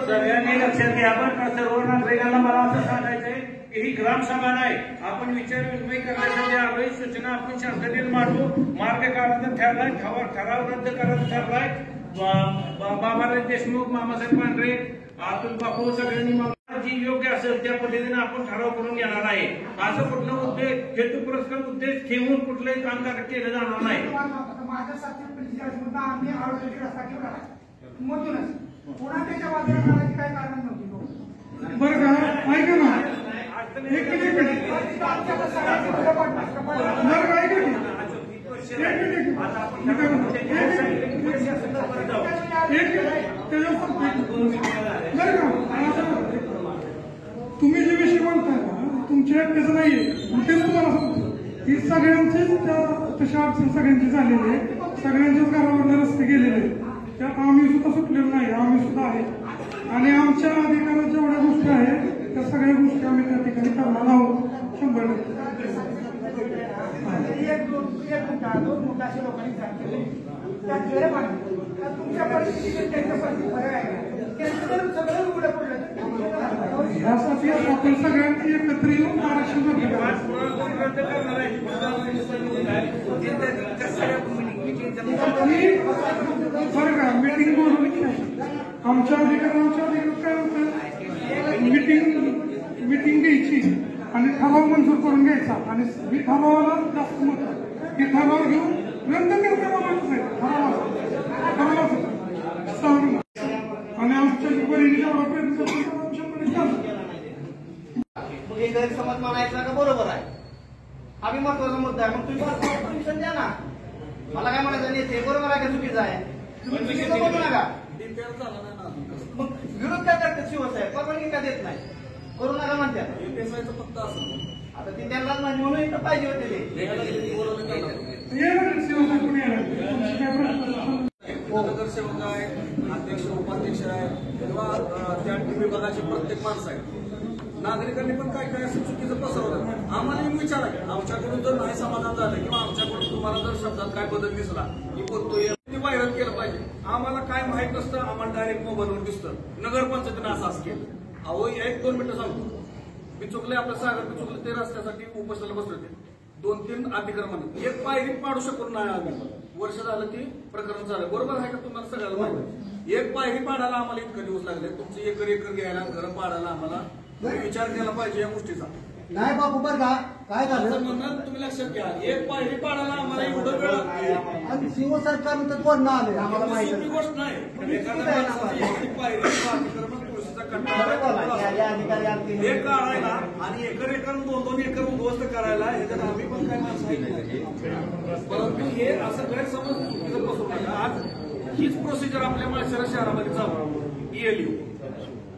सगळ्यांनी लक्षात घ्या. पण सर्व नागरिकांना मला असं सांगायचंय की ही ग्रामसभा नाही, आपण विचार विनिमय करण्यासाठी आलोय. सूचना आपण शासनाने मार्ग काढायचा ठरलाय, ठराव रद्द करायचा ठरलाय. बाबाराव देशमुख, मामासाहेब पांढरे, अतुल बापू सगळ्यांनी जी योग्य असेल त्या पद्धतीने आपण ठराव करून घेणार आहे. असं कुठलं उद्देश, हेतू पुरस्कार उद्देश ठेवून कुठलंही काम केलं जाणार नाही. बरं का, ऐका ना, एक मिनिट तुम्ही जे विषय म्हणताय ना तुमच्या एकट्याचं नाहीये, तेच तुम्हाला सांगतो की सगळ्यांचीच तशा अडचण सगळ्यांची झालेली आहे, सगळ्यांच्याच घरावरले रस्ते गेलेले, त्यात आम्ही सुद्धा सुटलेलो नाही, आम्ही सुद्धा आहे. आणि आमच्या अधिकारात जेवढ्या गोष्टी आहेत त्या सगळ्या गोष्टी आम्ही त्या ठिकाणी करणार आहोत 100%. यासाठी आपण सगळ्यांनी एकत्र येऊन आरक्षण बरं का, मीटिंग बोलून आमच्या अधिकारात काय होतं, मीटिंग घ्यायची आणि ठराव मंजूर करून घ्यायचा आणि मी ठरावाला जास्त मत की ठराव घेऊन रद्द करता आणि आमच्या परिणीचा प्रयत्न गैरसमज म्हणायचा का बरोबर आहे, आम्ही महत्वाचा मुद्दा आहे. मग तुम्ही परमिशन द्या ना, मला काय म्हणायचं नाही, बरोबर आहे का चुकीचं आहे, तुम्ही चुकीचं बोलू नका. मग विरोध काय करतात शिवसाहेब, परवानगी का देत नाही, करू नका म्हणतात. फक्त असं आता ती त्यांनाच माहिती म्हणून इकडे पाहिजे होते ते. नगरसेवक आहे, अध्यक्ष उपाध्यक्ष आहे किंवा त्या विभागाचे प्रत्येक माणसं आहे. नागरिकांनी पण काय काय असं चुकीचं पसरवलं, आम्हाला विचार आहे. आमच्याकडून जर नाही समाधान झालं किंवा आमच्याकडून तुम्हाला जर शब्दात काय बदल दिसला की बोलतोय ते व्हायरल केलं पाहिजे. आम्हाला काय माहित नसतं, आम्हाला डायरेक्ट मोबाईलवर दिसतं नगरपंचायतीनं असं केलं. अहो 1-2 मिनिटं सांगतो, मी चुकले, आपल्या सागर चुकले, ते रस्त्यासाठी उपोषणाला बसले होते 2-3 अतिक्रमण, एक पायरी पाडू शकून नाही आम्ही. वर्ष झालं ते प्रकरण झालं, बरोबर आहे का तुम्हाला सगळ्याला माहिती. एक पायरी पाडायला आम्हाला इतकं दिवस लागले, तुमचे एकर घ्यायला, घर पाडायला आम्हाला विचार केला पाहिजे या गोष्टीचा. नाही बाबू बरं का, काय झालं म्हणून तुम्ही लक्षात घ्या, एक पायरी पाडायला आम्हाला एवढं वेळ आणि शिव सरकारनं तर कोण ना आले आम्हाला माहिती सोपी गोष्ट नाही. पायरी अतिक्रमण तुळशीचा कट्टा हे काढायला आणि एकर 2-2 एकर उद्ध्वस्त करायला ह्याच्यात आम्ही पण काय माणसं आहे, परंतु हे असं गैरसमज चुकीचं बसू नका. आज हीच प्रोसिजर आपल्या माळशिरस शहरामध्ये चालू ELU.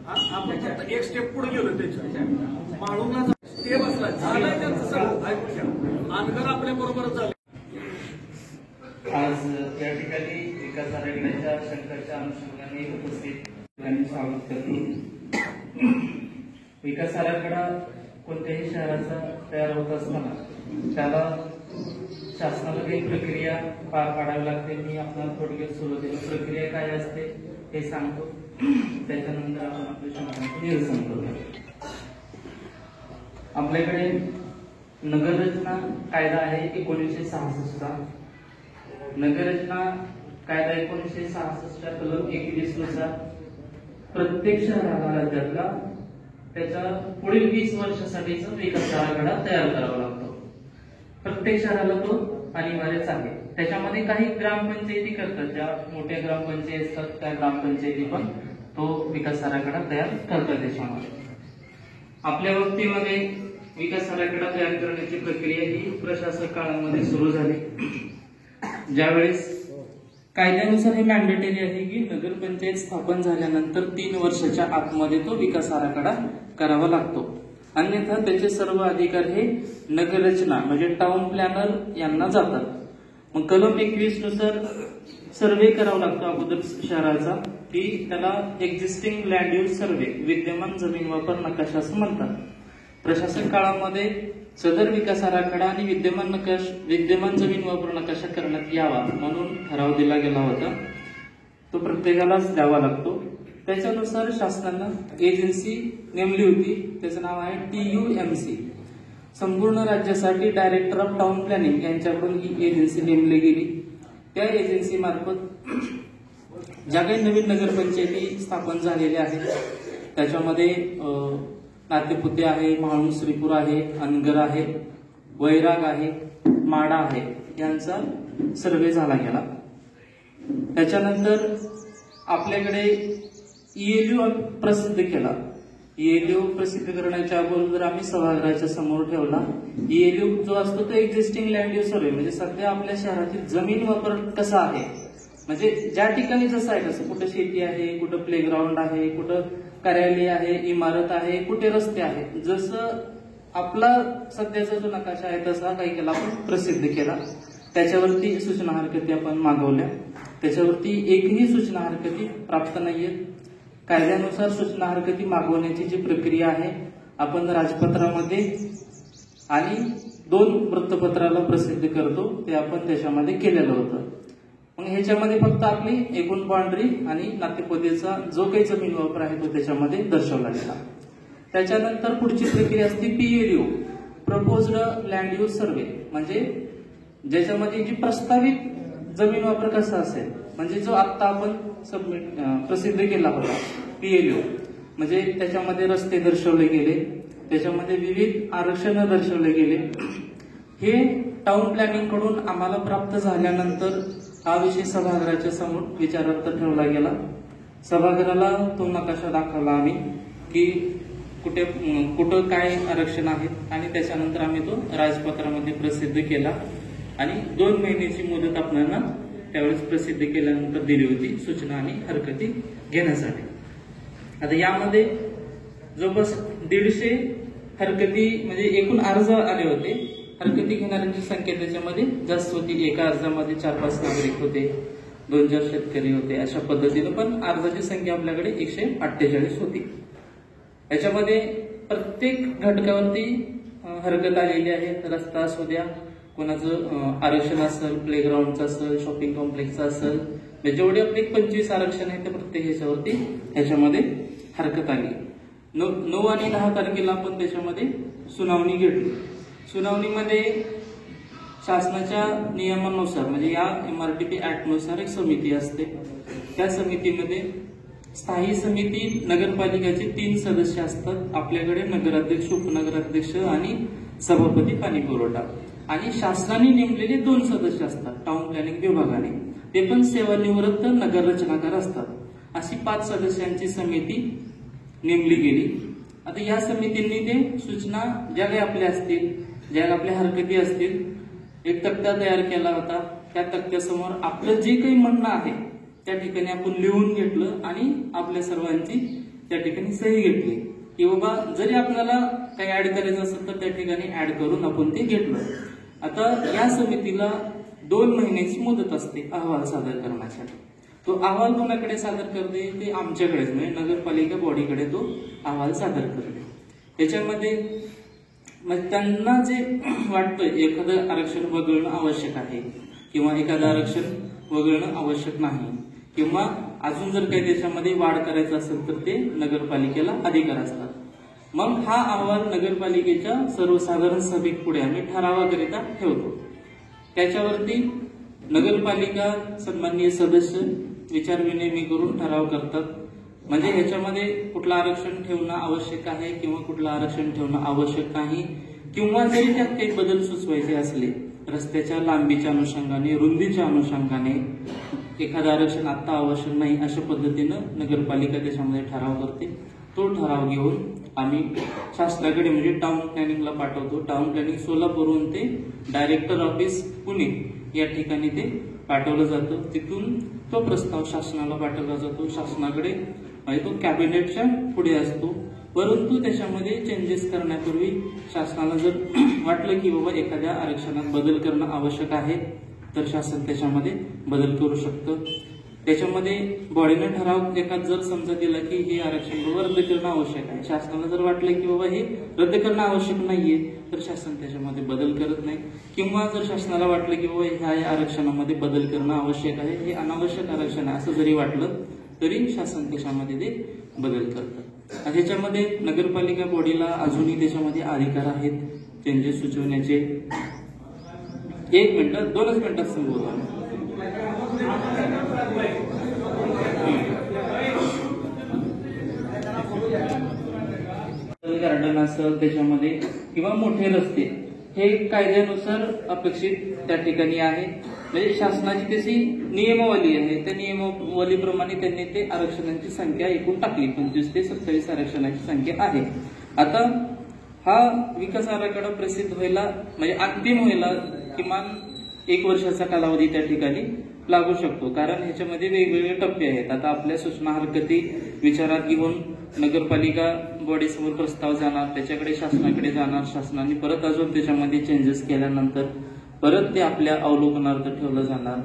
आपण फक्त एक स्टेप पुढे गेलो, त्याच्या माळूंना स्टे बसला झालंय त्यांचं सगळं ऐकून, अनगर आपल्या बरोबरच झाले. आज त्या ठिकाणी विकास आराखड्याच्या शंकरच्या अनुषंगाने उपस्थित स्वागत करतो. विकास आराखडा कोणत्याही शहराचा तयार होत असताना त्याला शासनाला काही प्रक्रिया पार पाडावी लागते. मी आपल्याला थोडक्यात सुरुवातीला प्रक्रिया काय असते हे सांगतो, त्याच्यानंतर आपण आपल्या शंकांचं निरसन करूया. आपल्याकडे नगररचना कायदा आहे 1966चा. नगररचना कायदा 1966च्या कलम 21 नुसार प्रत्येक शहराला, राज्यातला त्याच्या पुढील 20 वर्षासाठीचा विकास आराखडा तयार करावा लागतो. प्रत्येक शहराला तो अनिवार्यच आहे. त्याच्यामध्ये काही ग्रामपंचायती करतात, ज्या मोठ्या ग्रामपंचायती असतात त्या ग्रामपंचायती पण तो विकास आराखडा तयार करतात. त्याच्यामध्ये आपल्या बाबतीमध्ये विकास आराखडा तयार करण्याची प्रक्रिया ही प्रशासक काळामध्ये सुरू झाली. ज्यावेळेस कायद्यानुसार हे मॅन्डेटरी आहे की नगरपंचायत स्थापन झाल्यानंतर 3 वर्षाच्या आतमध्ये तो विकास आराखडा करावा लागतो, अन्यथा त्याचे सर्व अधिकार हे नगररचना म्हणजे टाउन प्लॅनर यांना जातात. मग कलम 21 नुसार सर्वे करावा लागतो अगोदर शहराचा, की त्याला एक्झिस्टिंग लँड यूज सर्वे, विद्यमान जमीन वापर नकाशा असं म्हणतात. प्रशासक काळामध्ये सदर विकास आराखडा आणि विद्यमान जमीन वापर नकाशा करण्यात यावा म्हणून ठराव दिला गेला होता. तो प्रत्येकालाच द्यावा लागतो. त्याच्यानुसार शासनानं एजन्सी नेमली होती. त्याचं नाव आहे TUMC. संपूर्ण राज्यासाठी डायरेक्टर ऑफ टाउन प्लॅनिंग यांच्याकडून ही एजन्सी नेमली गेली. त्या एजन्सी मार्फत ज्या काही नवीन नगरपंचायती स्थापन झालेल्या आहेत त्याच्यामध्ये नातेपुते आहे, म्हाळून श्रीपूर आहे, अनगर आहे, वैराग आहे, माडा आहे यांचा सर्वे झाला गेला. त्याच्यानंतर आपल्याकडे ELU प्रसिद्ध केला. ELU प्रसिद्ध करण्याच्या अगोदर आम्ही सभागृहाच्या समोर ठेवला. ELU जो असतो तो एक्झिस्टिंग लँड यूज सर्वे, म्हणजे सध्या आपल्या शहरातील जमीन वापर कसा आहे, म्हणजे ज्या ठिकाणी जसं आहे तसं, कुठं शेती आहे, कुठं प्लेग्राऊंड आहे, कुठं कार्यालय आहे, इमारत आहे, कुठे रस्ते आहेत, जसं आपला सध्याचा जो नकाशा आहे तसा काही केला आपण प्रसिद्ध केला. त्याच्यावरती सूचना हरकती आपण मागवल्या. त्याच्यावरती एकही सूचना हरकती प्राप्त नाहीये. कायद्यानुसार सूचना हरकती मागवण्याची जी प्रक्रिया आहे आपण राजपत्रामध्ये आणि 2 वृत्तपत्राला प्रसिद्ध करतो ते आपण त्याच्यामध्ये केलेलं होतं. मग ह्याच्यामध्ये फक्त आपली एकूण बाउंड्री आणि नातेपोतेचा जो काही जमीन वापर आहे तो त्याच्यामध्ये दर्शवला गेला. त्याच्यानंतर पुढची प्रक्रिया असते PLU, प्रपोज्ड लँड यूज सर्वे, म्हणजे ज्याच्यामध्ये जी प्रस्तावित जमीन वापर कसा असेल, म्हणजे जो आता आपण प्रसिद्ध केला होता PLU, म्हणजे त्याच्यामध्ये रस्ते दर्शवले गेले, त्याच्यामध्ये विविध आरक्षण दर्शवले गेले. हे टाउन प्लॅनिंग कडून आम्हाला प्राप्त झाल्यानंतर हा विषय सभागृहाच्या समोर विचारार्थ ठेवला गेला. सभागृहाला तो नकाशा दाखवला आम्ही की कुठं काय आरक्षण आहेत आणि त्याच्यानंतर आम्ही तो राजपत्रामध्ये प्रसिद्ध केला आणि 2 महिन्याची मुदत आपल्याला त्यावेळेस प्रसिद्ध केल्यानंतर दिली होती सूचना आणि हरकती घेण्यासाठी. आता यामध्ये जवळपास 150 हरकती म्हणजे एकूण अर्ज आले होते. हरकती घेणाऱ्यांची संख्या त्याच्यामध्ये जास्त होती. एका अर्जामध्ये 4-5 नागरिक होते, 2-4 शेतकरी होते, अशा पद्धतीनं, पण अर्जाची संख्या आपल्याकडे 148 होती. याच्यामध्ये प्रत्येक घटकावरती हरकत आलेली आहे. रस्ता असू द्या, कोणाचं आरक्षण असेल, प्लेग्राऊंडचं असेल, शॉपिंग कॉम्प्लेक्सचं असेल, जेवढे आपले 25 आरक्षण आहे ते प्रत्येक ह्याच्यावरती ह्याच्यामध्ये हरकत आली. 9 आणि 10 तारखेला आपण त्याच्यामध्ये सुनावणी घेतली. सुनावणीमध्ये शासनाच्या नियमानुसार म्हणजे या MRTP ऍक्ट नुसार एक समिती असते. त्या समितीमध्ये स्थायी समिती नगरपालिकेचे 3 सदस्य असतात. आपल्याकडे नगराध्यक्ष, उपनगराध्यक्ष आणि सभापती पाणी पुरवठा, आणि शासनाने नेमलेले 2 सदस्य असतात टाउन प्लॅनिंग विभागाने, ते पण सेवानिवृत्त नगर रचनाकार असतात. अशी 5 सदस्यांची समिती नेमली गेली. आता या समितींनी ते सूचना ज्या काही आपल्या असतील, ज्या आपल्या हरकती असतील, एक तक्ता तयार केला होता. त्या तक्त्यासमोर आपलं जे काही म्हणणं आहे त्या ठिकाणी आपण लिहून घेतलं आणि आपल्या सर्वांची त्या ठिकाणी सही घेतली की बाबा जरी आपल्याला काही ऍड करायचं असेल तर त्या ठिकाणी ऍड करून आपण ते घेतलं. आता या समितीला 2 महिन्याची मुदत असते अहवाल सादर करण्यासाठी. तो अहवाल कोणाकडे सादर करते, ते आमच्याकडेच म्हणजे नगरपालिका बॉडीकडे तो अहवाल सादर करते. त्याच्यामध्ये मग त्यांना जे वाटतं एखादं आरक्षण वगळणं आवश्यक आहे किंवा एखादं आरक्षण वगळणं आवश्यक नाही किंवा अजून जर काही त्याच्यामध्ये वाढ करायचं असेल तर ते नगरपालिकेला अधिकार असतात. मग हा अहवाल नगरपालिकेच्या सर्वसाधारण सभेत पुढे आम्ही ठरावाकरिता ठेवतो. त्याच्यावरती नगरपालिका सन्माननीय सदस्य विचारविनिमय करून ठराव करतात. म्हणजे ह्याच्यामध्ये कुठलं आरक्षण ठेवणं आवश्यक आहे किंवा कुठलं आरक्षण ठेवणं आवश्यक नाही, किंवा जरी त्यात काही बदल सुचवायचे असले रस्त्याच्या लांबीच्या अनुषंगाने, रुंदीच्या अनुषंगाने, एखादं आरक्षण आता आवश्यक नाही अशा पद्धतीनं नगरपालिका त्याच्यामध्ये ठराव करते. तो ठराव घेऊन आम्ही शासनाकडे म्हणजे टाउन प्लॅनिंगला पाठवतो. टाउन प्लॅनिंग सोलापूरहून ते डायरेक्टर ऑफिस पुणे या ठिकाणी ते पाठवलं जातं. तिथून तो प्रस्ताव शासनाला पाठवला जातो. शासनाकडे म्हणजे तो कॅबिनेटच्या पुढे असतो. परंतु त्याच्यामध्ये चेंजेस करण्यापूर्वी शासनाला जर वाटलं की बाबा एखाद्या आरक्षणात बदल करणं आवश्यक आहे तर शासन त्याच्यामध्ये बदल करू शकतं. त्याच्यामध्ये बॉडीने ठराव एखाद जर समजा दिला की हे आरक्षण बाबा रद्द करणं आवश्यक आहे, शासनाला जर वाटलं की बाबा हे रद्द करणं आवश्यक नाहीये तर शासन त्याच्यामध्ये बदल करत नाही, किंवा जर शासनाला वाटलं की बाबा ह्या आरक्षणामध्ये बदल करणं आवश्यक आहे, हे अनावश्यक आरक्षण आहे असं जरी वाटलं तरी शासन त्याच्यामध्ये ते बदल करतं. ह्याच्यामध्ये नगरपालिका बॉडीला अजूनही त्याच्यामध्ये अधिकार आहेत चेंजेस सुचवण्याचे. 1 मिनिट 2च मिनिटात संबोधा. गार्डन असं त्याच्यामध्ये किंवा मोठे रस्ते हे कायद्यानुसार अपेक्षित त्या ठिकाणी आहे, म्हणजे शासनाची तशी नियमावली आहे, त्या नियमावलीप्रमाणे त्यांनी ते आरक्षणांची संख्या एकूण टाकली. 25 ते 27 आरक्षणाची संख्या आहे. आता हा विकास आराखडा प्रसिद्ध व्हायला म्हणजे अंतिम व्हायला किमान 1 वर्षाचा कालावधी त्या ठिकाणी लागू शकतो, कारण ह्याच्यामध्ये वेगवेगळे टप्पे आहेत. आता आपल्या सूचना हरकती विचारात घेऊन नगरपालिका बॉडीसमोर प्रस्ताव जाणार, त्याच्याकडे शासनाकडे जाणार, शासनाने परत अजून त्याच्यामध्ये चेंजेस केल्यानंतर परत ते आपल्या अवलोकनार्थ ठेवलं जाणार.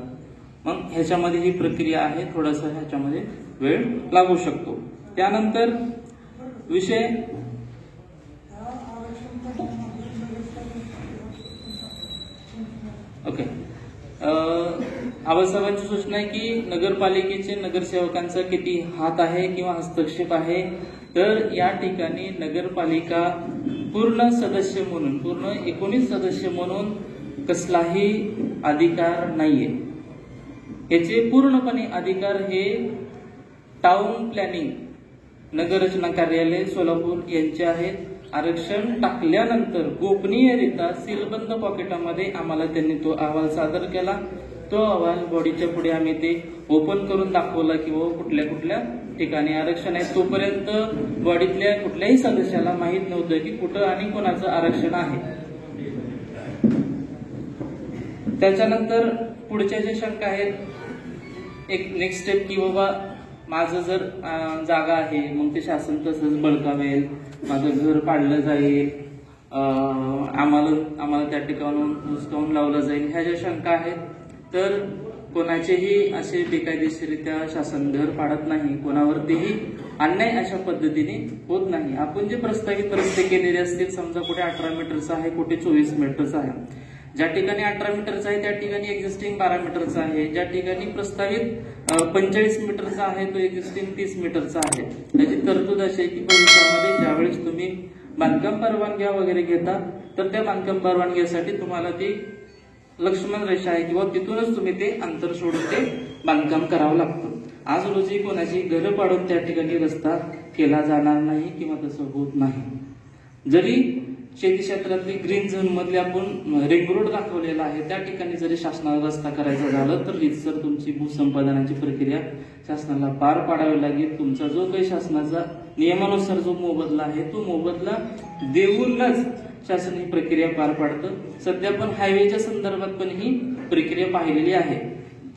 मग ह्याच्यामध्ये ही प्रक्रिया आहे, थोडासा ह्याच्यामध्ये वेळ लागू शकतो. त्यानंतर विषय ओके, आवाजसाहेबांची सूचना आहे की नगरपालिकेचे नगरसेवकांचा किती हात आहे किंवा हस्तक्षेप आहे, तर या ठिकाणी नगरपालिका पूर्ण सदस्य म्हणून पूर्ण 19 सदस्य म्हणून कसलाही अधिकार नाहीये. याचे पूर्णपणे अधिकार हे टाउन प्लॅनिंग नगररचना कार्यालय सोलापूर यांचे आहेत. आरक्षण टाकल्यानंतर गोपनीयरित्या सीलबंद पॉकेटामध्ये आम्हाला त्यांनी तो अहवाल सादर केला. तो अहवाल बॉडीच्या पुढे आम्ही ते ओपन करून दाखवला की कुठल्या कुठल्या ठिकाणी आरक्षण आहे. तोपर्यंत बॉडीतल्या कुठल्याही सदस्याला माहीत नव्हतं की कुठं आणि कोणाचं आरक्षण आहे. त्याच्यानंतर पुढच्या ज्या शंका आहेत, एक नेक्स्ट स्टेप की बाबा माझं जर जागा आहे मग ते शासन तसंच बळकावेल, माझं घर पाडलं जाईल, आम्हाला त्या ठिकाणी हुसकावून लावलं जाईल, ह्या ज्या शंका आहेत. तर कोणाचेही असे बेकायदेशीरित्या शासन घर पाडत नाही, कोणावरतीही अन्याय अशा पद्धतीने होत नाही. आपण जे प्रस्तावित रस्ते केलेले असतील, समजा कुठे 18 मीटरचा आहे, कुठे 24 मीटरचा आहे, ज्या ठिकाणी 18 मीटरचा आहे त्या ठिकाणी एक्झिस्टिंग 12 मीटरचा आहे, ज्या ठिकाणी प्रस्तावित 45 मीटरचा आहे तो एक्झिस्टिंग 30 मीटरचा आहे. त्याची तरतूद अशी आहे की भविष्यामध्ये ज्यावेळेस तुम्ही बांधकाम परवानग्या वगैरे घेता तर त्या बांधकाम परवानगीसाठी तुम्हाला ती लक्ष्मण रेषा आहे किंवा तिथूनच तुम्ही ते अंतर सोडून ते बांधकाम करावं लागतं. आज रोजी कोणाची घरं पाडून त्या ठिकाणी रस्ता केला जाणार नाही किंवा तसं होत नाही. जरी शेती क्षेत्रातली ग्रीन झोन मधले आपण रिंग रोड दाखवलेला आहे, त्या ठिकाणी जरी शासनाला रस्ता करायचा झाला तर रीतसर तुमची भूसंपादनाची प्रक्रिया शासनाला पार पाडावी लागेल. तुमचा जो काही शासनाचा नियमानुसार जो मोबदला आहे तो मोबदला देऊनच शासन ही प्रक्रिया पार पाडतं. सध्या पण हायवेच्या संदर्भात पण ही प्रक्रिया पाहिलेली आहे.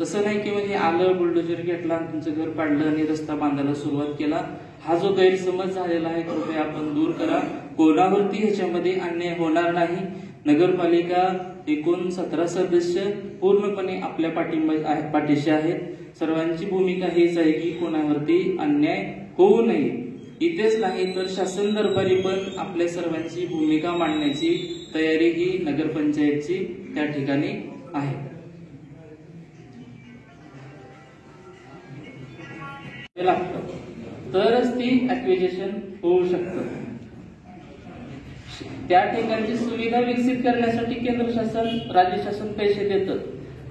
तसं नाही की म्हणजे आलं बुलडोजर घेतला तुमचं घर पाडलं आणि रस्ता बांधायला सुरुवात केला. हा जो गैरसमज झालेला आहे कृपया आपण दूर करा. कोणावरती ह्याच्यामध्ये अन्याय होणार नाही. नगरपालिका एकूण 17 सदस्य पूर्णपणे आपल्या पाठीशी आहेत. सर्वांची भूमिका हीच आहे की कोणावरती अन्याय होऊ नये. इथेच नाही तर शासन दरबारी पण आपल्या सर्वांची भूमिका मांडण्याची तयारी ही नगरपंचायतची त्या ठिकाणी आहे. तरच ती ऍक्विजिशन होऊ शकतं. त्या ठिकाणची सुविधा विकसित करण्यासाठी केंद्र शासन राज्य शासन पैसे देतं,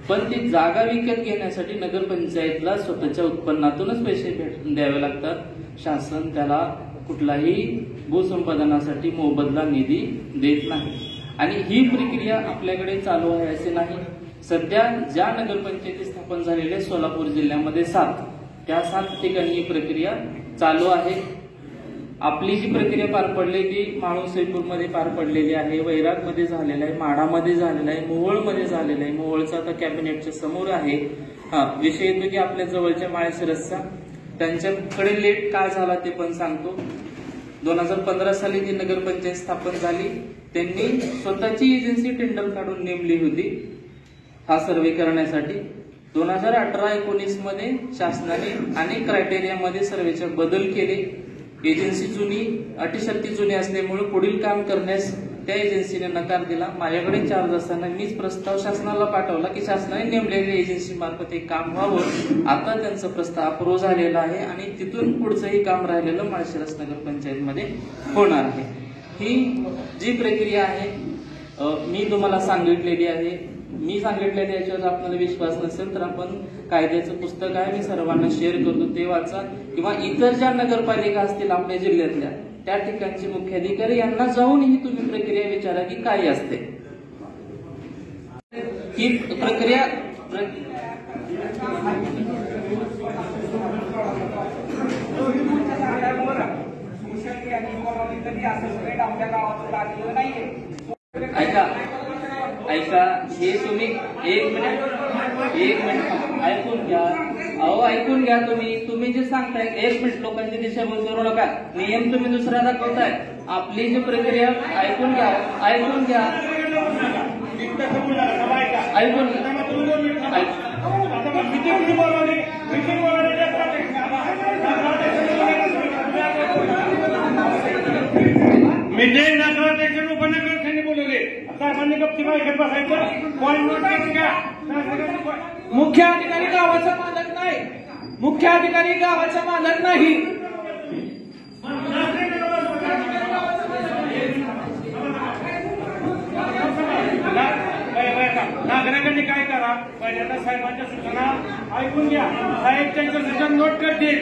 पण ती जागा विकत घेण्यासाठी नगरपंचायतला स्वतःच्या उत्पन्नातूनच पैसे द्यावे लागतात. शासन त्याला कुठलाही भूसंपादनासाठी मोबदला निधी देत नाही. आणि ही प्रक्रिया आपल्याकडे चालू आहे असे नाही. सध्या ज्या नगरपंचायती स्थापन झालेल्या सोलापूर जिल्ह्यामध्ये 7 त्या 7 ठिकाणी ही प्रक्रिया चालू आहे. आपली जी प्रक्रिया पार पडली ती माळुसईपूरमध्ये पार पडलेली आहे, वैरागमध्ये झालेला आहे, माढामध्ये झालेला आहे, मोहोळमध्ये झालेला आहे. मोहोळचा आता कॅबिनेटच्या समोर आहे. विषय येतो की आपल्या जवळच्या माळशिरसचा, त्यांच्याकडे लेट का झाला ते पण सांगतो. 2015 साली ती नगरपंचायत स्थापन झाली. त्यांनी स्वतःची एजन्सी टेंडर काढून नेमली होती हा सर्वे करण्यासाठी. 2018-19 मध्ये शासनाने अनेक क्रायटेरियामध्ये सर्वेचे बदल केले. एजन्सी जुनी, अटी शर्ती जुनी असल्यामुळे पुढील काम करण्यास त्या एजन्सीने नकार दिला. माझ्याकडे चार्ज असताना मीच प्रस्ताव शासनाला पाठवला की शासनाने नेमलेल्या एजन्सी मार्फत हे काम व्हावं. आता त्यांचा प्रस्ताव अप्रूव्ह झालेला आहे आणि तिथून पुढचंही काम राहिलेलं माळशिरस नगर पंचायतमध्ये होणार आहे. ही जी प्रक्रिया आहे मी तुम्हाला सांगितलेली आहे. मी सांगितलेल्या याच्यावर आपल्याला विश्वास नसेल तर आपण कायद्याचं पुस्तक आहे, मी सर्वांना शेअर करतो, ते वाचा. किंवा इतर ज्या नगरपालिका असतील आपल्या जिल्ह्यातल्या त्या ठिकाणचे मुख्याधिकारी यांना जाऊनही तुम्ही प्रक्रिया विचारा की काय असते ही प्रक्रिया. ऐका हे तुम्ही एक मिनिट ऐकून घ्या. अहो ऐकून घ्या. तुम्ही जे सांगताय, एक मिनिट लोकांची दिशाभूल करू नका. नियम तुम्ही दुसरा दाखवताय. आपली जी प्रक्रिया ऐकून घ्या. मीटिंग नगराध्यक्ष उपनगराध्यक्षांनी बोलवले. साहेबांनी गप्ती बाहेर बसायचं. पॉईंट नोट करायचं का? मुख्य अधिकारी गावाचा मालक नाही. मुख्य अधिकारी गावाचा मालक नाही. नागरिकांनी काय करा, पहिल्यांदा साहेबांच्या सूचना ऐकून घ्या. साहेब त्यांच्या सूचना नोट करतील.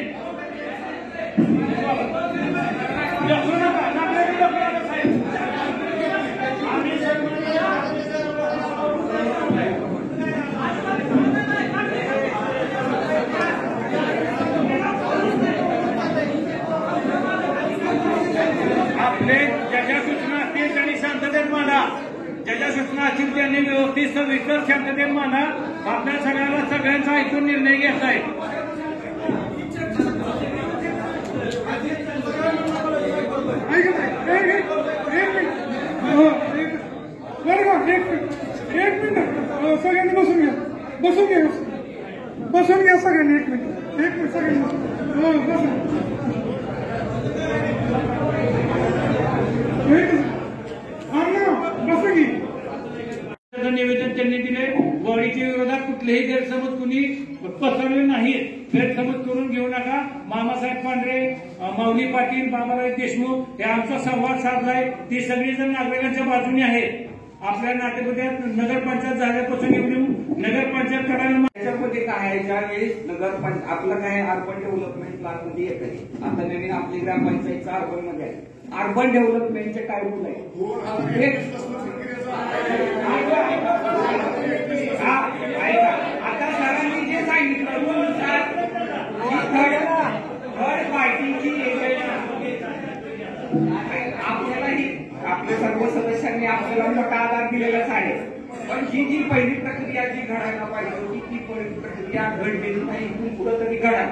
आपले ज्याच्या सूचना असतील त्यांनी शांततेत मांडा. ज्याच्या सूचना असतील त्यांनी व्यवस्थित सविस्तर शांततेत मांडा. आपल्या सगळ्यांचा ऐकून निर्णय घ्यायचा आहे. एक मिनिट सगळ्यांनी बसून घ्या सगळ्यांनी. एक मिनिट सगळ्यांनी बसून घे. निवेदन त्यांनी दिले. बॉडीच्या विरोधात कुठलेही गैरसमज कुणी पसरले नाहीत. गैरसमज करून घेऊ नका. मामासाहेब पांढरे, माऊली पाटील, बाबाराव देशमुख हे आमचा संवाद साधलाय. ती सगळीजण नागरिकांच्या बाजूने आहेत. आपल्या नातेपुत्यात नगरपंचायत झाल्यापासून एवढी नगरपंचायत करायला त्याच्यामध्ये काय आहे, ज्यावेळेस आपलं काय अर्बन डेव्हलपमेंट प्लॅन मध्ये येत आहे. आता नवीन आपली ग्रामपंचायतचा अर्बन मध्ये आहे. अर्बन डेव्हलपमेंटचे काय रूल आहे? आता सरांनी जे सांगितलं थर्ड पार्टीची आपल्यालाही आपल्या सर्व सदस्यांनी आपल्याला मोठा आधार दिलेलाच आहे. पण ही जी पहिली प्रक्रिया जी घडायला पाहिजे होती ती प्रक्रिया घडलेली नाही. इथून पुढे तरी घडा.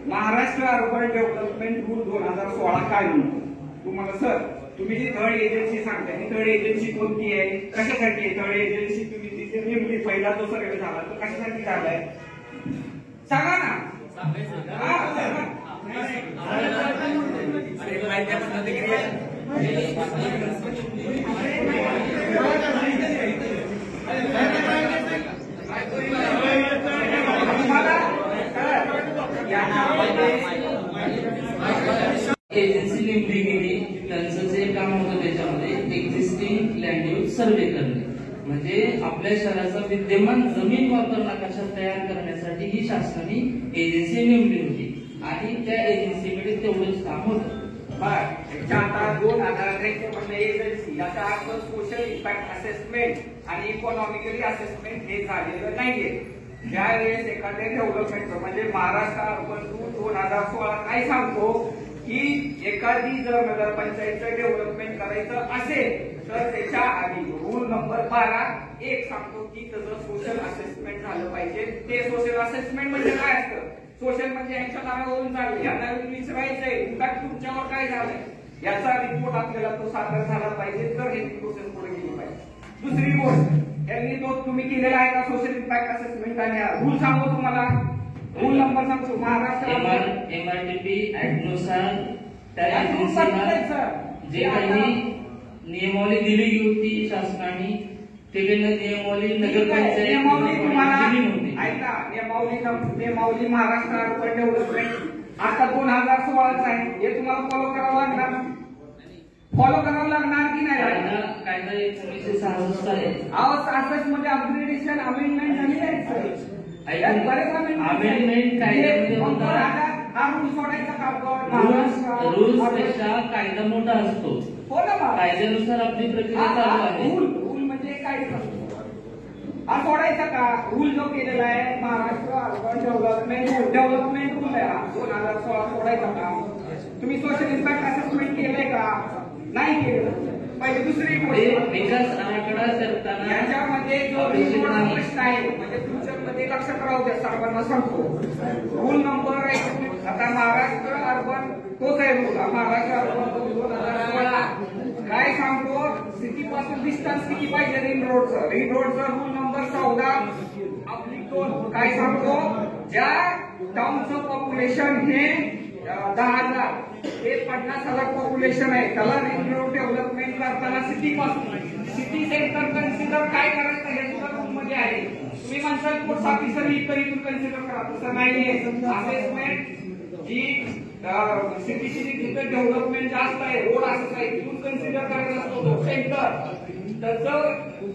महाराष्ट्र अर्बन डेव्हलपमेंट रूल 2016 काय म्हणतो तुम्हाला? सर तुम्ही जी थर्ड एजन्सी सांगताय ती थर्ड एजन्सी कोणती आहे, कशासाठी आहे? थर्ड एजन्सी तुम्ही तिथे नेमली, पहिला जो सर्वे झाला तो कशासाठी झालाय सांगा ना. एजन्सी नेमली गेली. त्यांचं जे काम होतं त्याच्यामध्ये एक्झिस्टिंग लँड यूज सर्वे करणे, म्हणजे आपल्या शहराचा विद्यमान जमीन वापर नकाशा तयार करण्यासाठी ही शासनाने एजन्सी नेमली होती आणि त्या एजन्सीकडे तेवढंच काम होतं. आता 2003 एजन्सी याचा अर्थ सोशल इम्पॅक्ट असेसमेंट आणि इकॉनॉमिकली असेसमेंट हे झालेलं नाहीये. ज्यावेळेस एखाद्या डेव्हलपमेंटचं म्हणजे महाराष्ट्र अर्बन रूल 2016 काय सांगतो की एखादी जर नगरपंचायतचं डेव्हलपमेंट करायचं असेल तर त्याच्या आधी रूल नंबर 12 सांगतो की त्याचं सोशल असेसमेंट झालं पाहिजे. ते सोशल असेसमेंट म्हणजे काय असतं? सोशल म्हणजे यांच्या नावावरून चाललं, यांना विचारायचंय इम्पॅक्ट तुमच्यावर काय झालंय याचा रिपोर्ट आपल्याला तो सादर झाला पाहिजे तर हे प्रोसेस पुढे गेली पाहिजे. दुसरी गोष्ट यांनी तो तुम्ही केलेला आहे का सोशल इम्पॅक्ट असेसमेंट आणि रूल सांगू तुम्हाला रूल नंबर सांगतो महाराष्ट्र MRTP ऍक्ट नुसार त्या या रूल एजन्सीला सर जे काही नियमावली दिली होती शासनाने ते नियमावली नगरपंचायत नियमावली तुम्हाला दिली नव्हती. ऐका नियमावली महाराष्ट्र अर्बन डेव्हलपमेंट आता 2016 आहे हे तुम्हाला फॉलो करावं लागणार की नाही कायदा 1966 आहे. अहो 66 मध्ये अपग्रेडेशन अमेंडमेंट झाली आहे सर बरेच अमेंडमेंट कायद्यामध्ये होता. हा रूल सोडायचा का रूल्स पेक्षा कायदा मोठा असतो. हो ना बा कायद्यानुसार आपली प्रक्रिया चालू आहे. रूल म्हणजे काय हा सोडायचा का रूल जो केलेला आहे महाराष्ट्र अर्बन डेव्हलपमेंट रूल आहे हा 2016 सोडायचा का तुम्ही सोशल इम्पॅक्ट असेसमेंट केलंय का नाही केलं पहिले दुसरी गोष्ट विकास आराखडा करताना याच्यामध्ये जो प्रश्न आहे म्हणजे फ्युचर मध्ये लक्षात राहू द्या सर्वांना सांगतो रूल नंबर आता महाराष्ट्र अर्बन तोच आहे रूल महाराष्ट्र अर्बन 2016 काय सांगतो सिटी पासून डिस्टन्स किती पाहिजे रिंग रोडचा रूल नंबर 14/2 काय सांगतो ज्या टाउनचं पॉप्युलेशन हे 10,000 हे 50,000 पॉप्युलेशन आहे त्याला रिंग रोड डेव्हलपमेंट करताना सिटी पासून सिटी सेंटर कन्सिडर काय करायचं हे सुद्धा रूल मध्ये आहे तुम्ही म्हणसाल पोस्ट ऑफिसर इथून कन्सिडर करा तसं नाहीये असेसमेंट जी सिटीची जिथे डेव्हलपमेंट जास्त आहे रोड असं आहे तिथून कन्सिडर करायचा असतो सेंटर त्याचं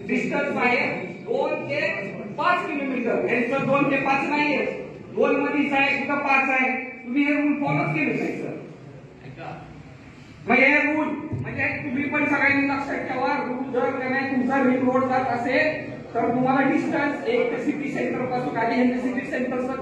डिस्टन्स आहे 2 ते 5 किलोमीटर यांचं 2 ते 5 नाहीये 2 मध्येच आहे कुठं 5 आहे तुम्ही हे रूल फॉलोच केले नाही सर म्हणजे हे रूल म्हणजे तुम्ही पण सगळ्यांनी लक्षात ठेवा रूल जर त्याने तुमचा रिंग रोड जात असेल तर तुम्हाला डिस्टन्स एक ते सिटी सेंटर पासून आणि सिटी सेंटरचं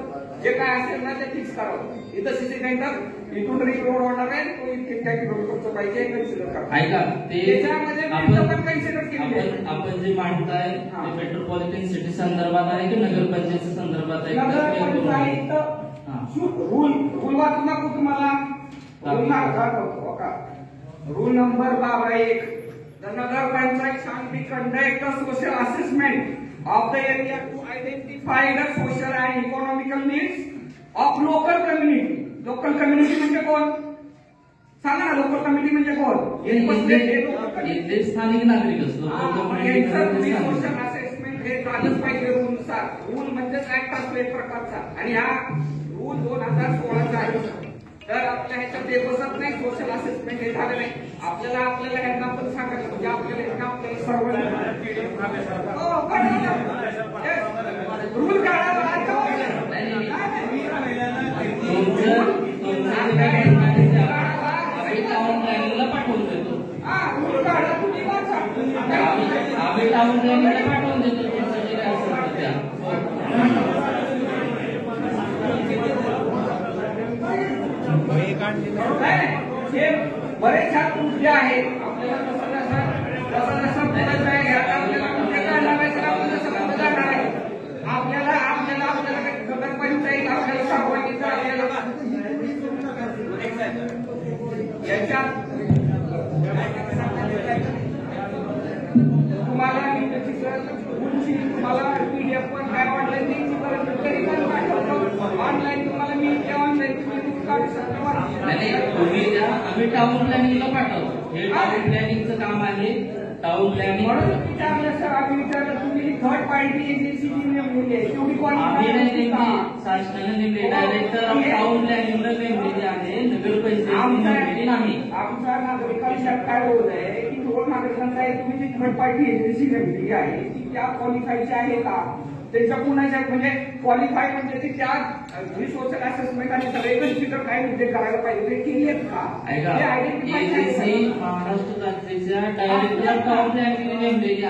जे काय असेल ना ते फिक्स करावं इथं सिटी सेंटर इथून रिंग रोड होणार आहे तो इतके किलोमीटरचं पाहिजे कन्सिडर करा ऐका ते त्याच्यामध्ये पण कन्सिडर केली आपण जे मांडताय ते मेट्रोपॉलिटन सिटी संदर्भात आहे की नगरपंचायत संदर्भात आहे रूल वाचू नको तुम्हाला rule number 12(1) The Nagar Panchayat shall be conduct a social assessment of the area to identify the social and economical needs of local community. Local community म्हणजे कोण? सांगा ना लोकल कम्युनिटी म्हणजे कोण? इथले स्थानिक नागरिक असतो. सोशल असेसमेंट हे झालंच पाहिजे रूलनुसार. रूल म्हणजेच ऍक्ट असतो एक प्रकारचा आणि हा रूल 2016 चा आहे. तर आपल्या ह्याच्यात ते बसत नाही सोशल असेसमेंट हे झालं नाही आपल्याला ह्यांना पण सांगायचं म्हणजे आपल्याला सर्व रूल काढावा पाठवून देतो रूल काढा तुम्ही आम्ही टाऊन प्लॅनिंगला पाठवून देतो तुमचं जे काय असेल त्या बरेच छान मुद्दे आहेत आपल्याला जसं बोलायचं आहे आपल्याला मुद्दे काढणार आहे आपल्याला नगरपंचायत आपल्याला सांगवायचं आपल्याला याच्यात तुम्हाला तुम्हाला पीडीएफ पण काय ऑनलाईन द्यायची गरज तरी पण पाठवतो ऑनलाईन तुम्हाला मी ऑनलाईन तुम्ही काढू शकता तुम्ही द्या आम्ही टाउन प्लॅनिंगला पाठवतो हे टाउन प्लॅनिंगचं काम आहे टाउन प्लॅनिंग म्हणून विचारलं सर आम्ही विचारलं तुम्ही थर्ड पार्टी एजन्सी नेमलेली आहे तेवढी आम्ही नाही नेमली शासनाने नेमले डायरेक्टर ऑफ टाउन प्लॅनिंगला नेमलेली आहे नगरपंचायत नेमलेली नाही आमचा नागरिकांच्या काय रोल आहे की दोन नागरिकांचा एक तुम्ही जी थर्ड पार्टी एजन्सी नेमलेली आहे ती त्या क्वालिफायची आहे का त्याच्या कुणाच्या म्हणजे क्वालिफाय म्हणजे ते त्या सोशल असेसमेंट आणि सगळे कन्सिडर काय मुद्दे करायला पाहिजे ते केले आहेत का एजन्सी महाराष्ट्र राज्याच्या डायरेक्टर टाउन प्लॅनिंगने नेमलेली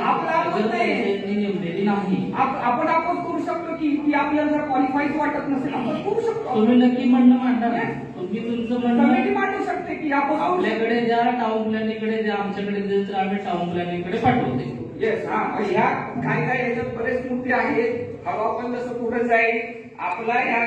नेमलेली नाही आपण करू शकतो की आपल्याला जर क्वालिफाईड वाटत नसेल आपण करू शकतो तुम्ही नक्की म्हणणं मांडा तुम्ही तुमचं कमिटी म्हणणं मांडू शकते की आपण आपल्याकडे ज्या टाउन प्लॅनिंगकडे ज्या आमच्याकडे जे तर आम्ही टाउन प्लॅनिंगकडे पाठवते येस ह्या काय याच्यात बरेच मुद्दे आहेत हवा पण जसं पुढे जाईल आपला ह्या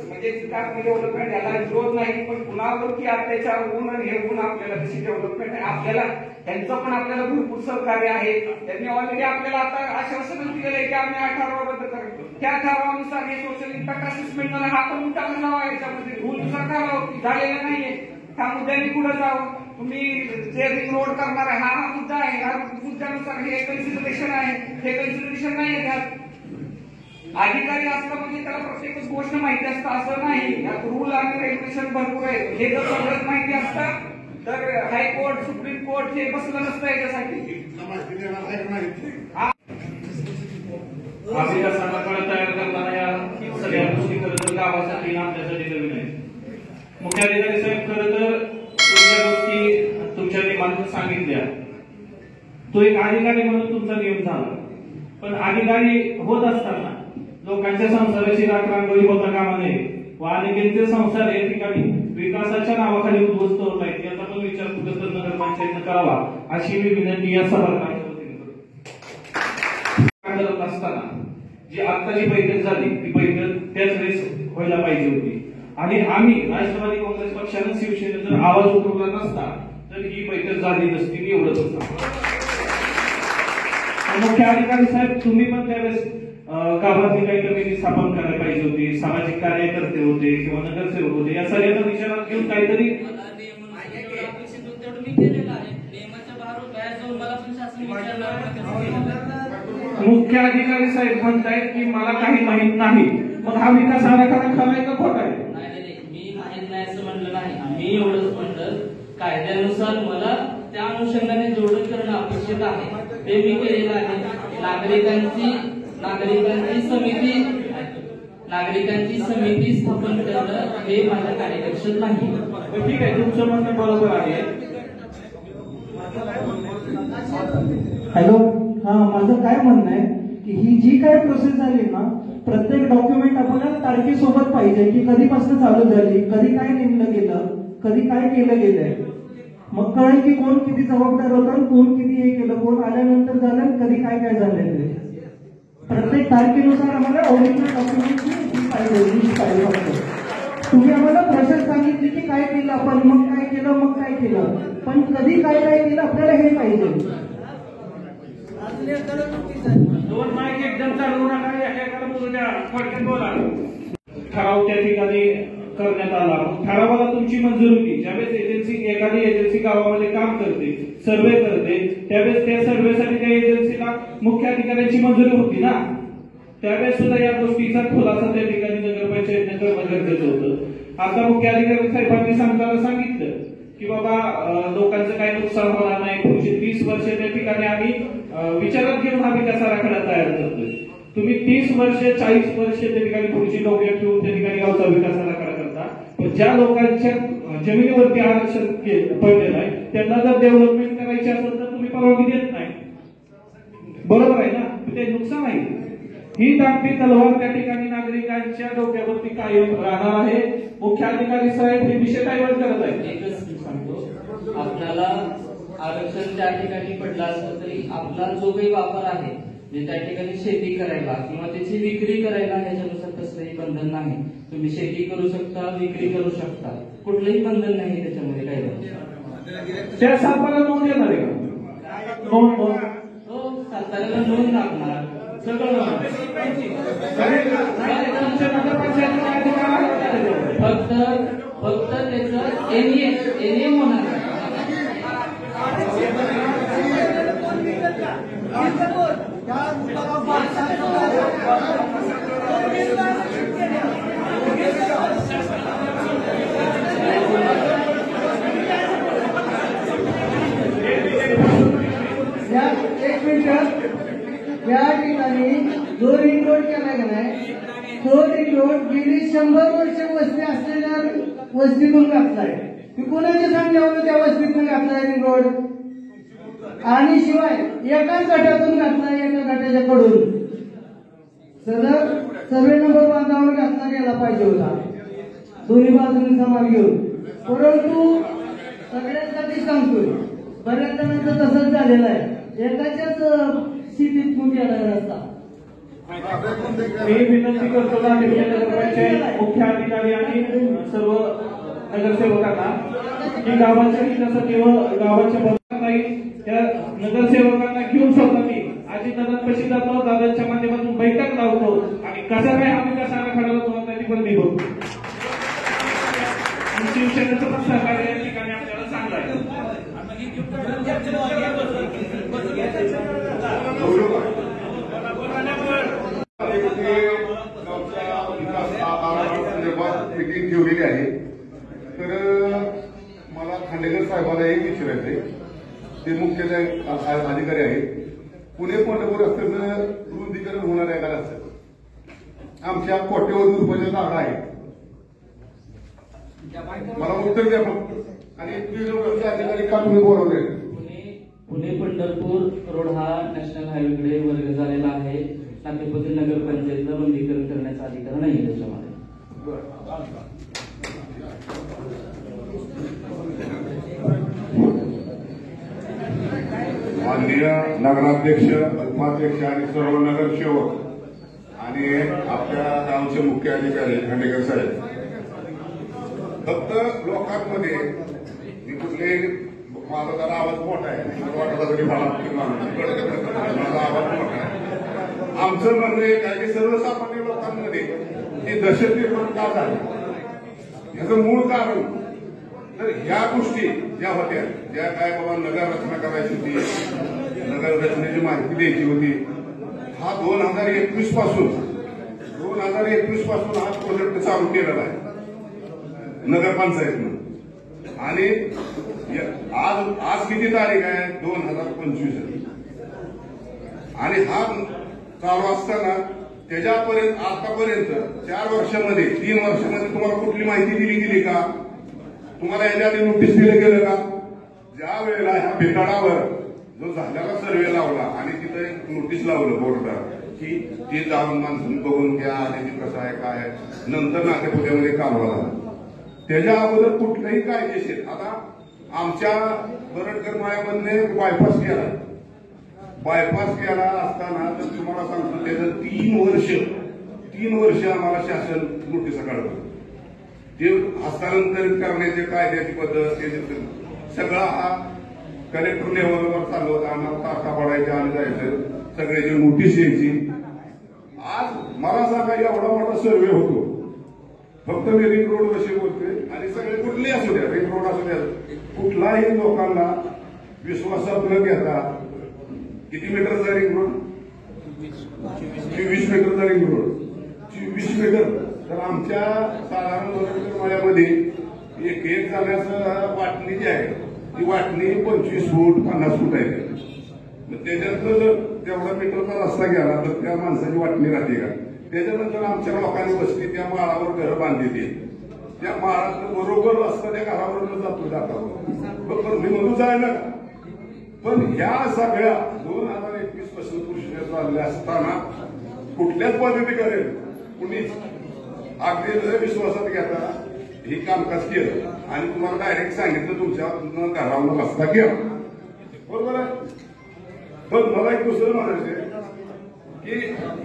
म्हणजे डेव्हलपमेंट याला विरोध नाही, पण कुणावरती अत्याचार होऊन आणि हे होऊन आपल्याला कशी डेव्हलपमेंट आहे आपल्याला त्यांचं पण आपल्याला भरपूर सहकार्य आहे. त्यांनी ऑलरेडी आपल्याला आता आश्वासन दिलेलं आहे की आम्ही 18 रद्द करतो. त्या ठरावानुसार हे सोशल इम्पॅक्ट असेसमेंट हा पण मुद्दा ठराव याच्यामध्ये रूलनुसार ठराव झालेला नाहीये. त्या मुद्द्याने पुढे जावं. तुम्ही जे रिंग रोड करणार आहे हा मुद्दा आहे. ह्या मुद्द्यानुसार हे कन्सिडरेशन आहे, हे कन्सिडरेशन नाही त्यात. अधिकारी असलं म्हणजे त्याला प्रत्येकच गोष्ट माहिती असतं असं नाही. यात रूल आणि रेग्युलेशन भरपूर आहे. हे जर सगळंच माहिती असतं तर हायकोर्ट सुप्रीम कोर्ट हे बसलं नसतं याच्यासाठी. अभियानाकडे तयार करताना या सगळ्या गोष्टी खरं तर गावासाठी आपल्यासाठी नवीन आहे. मुख्याधिकारी साहेब खरं तर तुमच्या गोष्टी तुमच्या नियमांनी सांगितल्या. तो एक अधिकारी म्हणून तुमचा नियम झाला, पण अधिकारी होत असताना लोकांच्या संसाराची राखरांगोळी होता कामा नये व अनेकांचे संसार या ठिकाणी विकासाच्या नावाखाली उद्ध्वस्त होत आहेत याचा पण विचार कुठेतरी नगरपंचायतनं करावा अशी मी विनंती या सभागृहाच्या वतीने करत असताना जी आत्ताची बैठक झाली ती बैठक त्याच वेळेस व्हायला पाहिजे होती. आणि आम्ही राष्ट्रवादी काँग्रेस पक्षानं शिवसेनेचा आवाज उठवला नसता तर ही बैठक झाली नसती. एवढंच होतं. मुख्य अधिकारी साहेब तुम्ही पण त्यावेळेस गावातली काही कमिटी स्थापन करायला पाहिजे होती. सामाजिक कार्यकर्ते होते किंवा नगरसेवक होते. या सगळ्यांना विचारात घेऊन काहीतरी मुख्य अधिकारी साहेब म्हणतायत की मला काही माहित नाही. मग हा विकास आराखडा खरा आहे का खोटा आहे? मी माहित नाही असं म्हणलं नाही. मी एवढंच म्हणलं कायद्यानुसार मला त्या अनुषंगाने जेवढं करणं अपेक्षित आहे ते मी केलेलं आहे. नागरिकांची समिती स्थापन करणं हे माझ्या कार्यकक्षेत नाही. ठीक आहे, तुमचं म्हणणं बरोबर आहे. हॅलो, हा माझं काय म्हणणं आहे की ही जी काय प्रोसेस झाली ना प्रत्येक डॉक्युमेंट आपल्याला तारखेसोबत पाहिजे की कधीपासून चालू झाली, कधी काय नेमलं गेलं, कधी काय केलं गेलंय. मग कळेल की कोण किती जबाबदार होतं, कोण किती हे केलं, कोण आल्यानंतर झालं, कधी काय काय झालं ते प्रत्येक तारखेनुसार आम्हाला ओरिजिनल डॉक्युमेंटची पाहिजे लिस्ट पाहिजे. फक्त तुम्ही आम्हाला प्रोसेस सांगितली की काय केलं आपण, मग काय केलं, मग काय केलं, पण कधी काय काय केलं आपल्याला हे पाहिजे. दोन माईक एकदम चालवू नका. एकेकाला बोलू द्या. थोडक्यात बोला. ठराव त्या ठिकाणी करण्यात आला. ठरावाला तुमची मंजुरी होती. ज्यावेळेस एखादी एजन्सी गावामध्ये काम करते, सर्वे करते, त्यावेळेस त्या सर्वेसाठी त्या एजन्सीला मुख्य अधिकाऱ्यांची मंजुरी होती ना. त्यावेळेस सुद्धा या गोष्टीचा खुलासा त्या ठिकाणी नगरपंचायतने करणं गरजेचं होतं. आता मुख्य अधिकारी साहेबांनी सांगितलं की बाबा लोकांचं काही नुकसान होणार नाही. पुढची 30 वर्ष त्या ठिकाणी आम्ही विचारात घेऊन हा विकास आराखडा तयार करतोय. तुम्ही 30 वर्ष 40 वर्ष त्या ठिकाणी पुढची डोक्यात ठेवून त्या ठिकाणी गावचा विकास आराखडा करता. पण ज्या लोकांच्या जमिनीवरती आरक्षण पडलेलं आहे त्यांना जर डेव्हलपमेंट करायची असेल तर तुम्ही परवानगी देत नाही. बरोबर आहे ना? ते नुकसान आहे. ही ताकदी तलवार त्या ठिकाणी नागरिकांच्या डोक्यावरती कायम राहणार आहे. मुख्य अधिकारी साहेब हे विषय डायव्हर्ट करत आहेत. एकच सांगतो, आपल्याला आरक्षण त्या ठिकाणी पडलं असलं तरी आपला जो काही वापर आहे म्हणजे त्या ठिकाणी शेती करायला किंवा त्याची विक्री करायला ह्याच्यानुसार कसलंही बंधन नाही. तुम्ही शेती करू शकता, विक्री करू शकता, कुठलंही बंधन नाही त्याच्यामध्ये. काही त्या सातबारा नोंद येणार आहे का? हो, साताऱ्याला नोंद लागणार सगळं फक्त त्याचं एनएम होणार. एक मिनिट, या ठिकाणी जो रिंग रोड केलाय का नाही तो रिंग रोड गेली 100 वर्ष वस्ती असलेल्या वस्तीतून घातलाय. ती कोणाच्या सांगण्यावर त्या वस्तीतून घातलाय रिंग रोड आणि शिवाय एकाच गटातून घातलाय, एका गटाच्या कडून. सर्वे नंबर बांधावर घातला गेला पाहिजे होता दोन्ही बाजूने समान घेऊन. परंतु सगळ्यांसाठी सांगतोय बऱ्याच जणांचं तसंच झालेलं आहे. एकाच्याच स्थितीत गेला रस्ता मी विनंती करतो नांदिवली नगरपंचायत मुख्य अधिकारी आणि सर्व नगरसेवकांना की गावाच्या हितासाठी व गावाच्या भविष्यासाठी त्या नगरसेवकांना घेऊन स्वतः मी आजी दादांपाशी जातो, दादांच्या माध्यमातून बैठक लावतो आणि कसा काय हा विकास आराखड्याला तुम्हाला त्याची पण मी बघतो. आणि शिवसेनेचं पण सहकार्य या ठिकाणी आपल्याला चांगलं आहे. मीटिंग ठेवलेली आहे. तर मला खांडेकर साहेबांना एक विचारायचंय, ते मुख्य अधिकारी आहेत. पुणे पंढरपूर रस्त्याचं रुंदीकरण होणार आहे का रस्त्याचं? आमच्या कोट्यवधी रुपयाच्या जागा आहे. मला उत्तर द्या फक्त. आणि अधिकारी का तुम्ही बोलवले? पुणे पंढरपूर रोड हा नॅशनल हायवेकडे वर्ग झालेला आहे. नातेपुते नगरपंचायतला रुंदीकरण करण्याचा अधिकार नाही त्याच्यामध्ये. माननीय नगराध्यक्ष, उपाध्यक्ष आणि सर्व नगरसेवक आणि आपल्या गावचे मुख्य अधिकारी खांडेकर साहेब, फक्त लोकांमध्ये कुठले माझा जरा आवाज मोठा आहे, माझा आवाज मोठा आहे. आमचं म्हणणं एक आहे की सर्वसामान्य लोकांमध्ये ही दहशत निर्माण का झाली, याचं मूळ कारण तर ह्या गोष्टी ज्या होत्या, ज्या काय बाबा नगर रचना करायची होती, नगर रचनेची माहिती द्यायची होती, हा 2021 पासून हा प्रोजेक्ट चालू केलेला आहे नगरपंचायतनं. आणि आज किती तारीख आहे? 2025. आणि हा चालू असताना त्याच्यापर्यंत आतापर्यंत 4 वर्षामध्ये 3 वर्षामध्ये तुम्हाला कुठली माहिती दिली गेली का? तुम्हाला याच्या आधी नोटीस दिलं गेलं का? ज्या वेळेला ह्या बेटाडावर जो झालेला सर्वे लावला आणि तिथे नोटीस लावलं बोर्डवर की ते जाऊन माणसं बघून घ्या आणि ते कसं आहे काय आहे, नंतर नातेपुत्यामध्ये कालवा झाला. त्याच्या अगोदर कुठलंही कायदेशीर, आता आमच्या बरडकर मायामधने बायपास केला असताना तर तुम्हाला सांगतो त्याचं 3 वर्ष आम्हाला शासन नोटीस काढलं. ते हस्तांतरित करण्याचे कायद्याची पद्धत सगळा हा कलेक्टर लेव्हलवर चालू होता. आम्हाला तारखा पडायच्या आणि जायचं, सगळ्याची नोटीस यायची. आज मला सांगा एवढा मोठा सर्वे होतो, फक्त मी रिंग रोड विषयी बोलतोय आणि सगळे कुठलेही असू द्या, रिंग रोड असू द्या, कुठलाही लोकांना विश्वासात न घेता किती मीटरचा रिंग रोड? 24 मीटरचा रिंग रोड. 24 मीटर. तर आमच्या साधारण माझ्यामध्ये एक जाण्याचं वाटणी जी आहे ती वाटणी 25 फूट 50 फूट आहे. त्याच्यातलं जर तेवढा मीटरचा रस्ता गेला तर त्या माणसाची वाटणी राहते का? त्याच्यानंतर आमच्या लोकांनी बसली त्या माळावर घरं बांधली. त्या माळात बरोबर रस्ता त्या घरावर जातो जाता मी म्हणून जायला का? पण ह्या सगळ्या 2021 पासून कृषी चालले असताना कुठल्याच पद्धती करेल कुणीच अगदी विश्वासात घेता हे कामकाज केलं आणि तुम्हाला डायरेक्ट सांगितलं तुमच्या घरावर रस्ता घ्या, बरोबर आहे. पण मला एक दुसरं म्हणायचंय की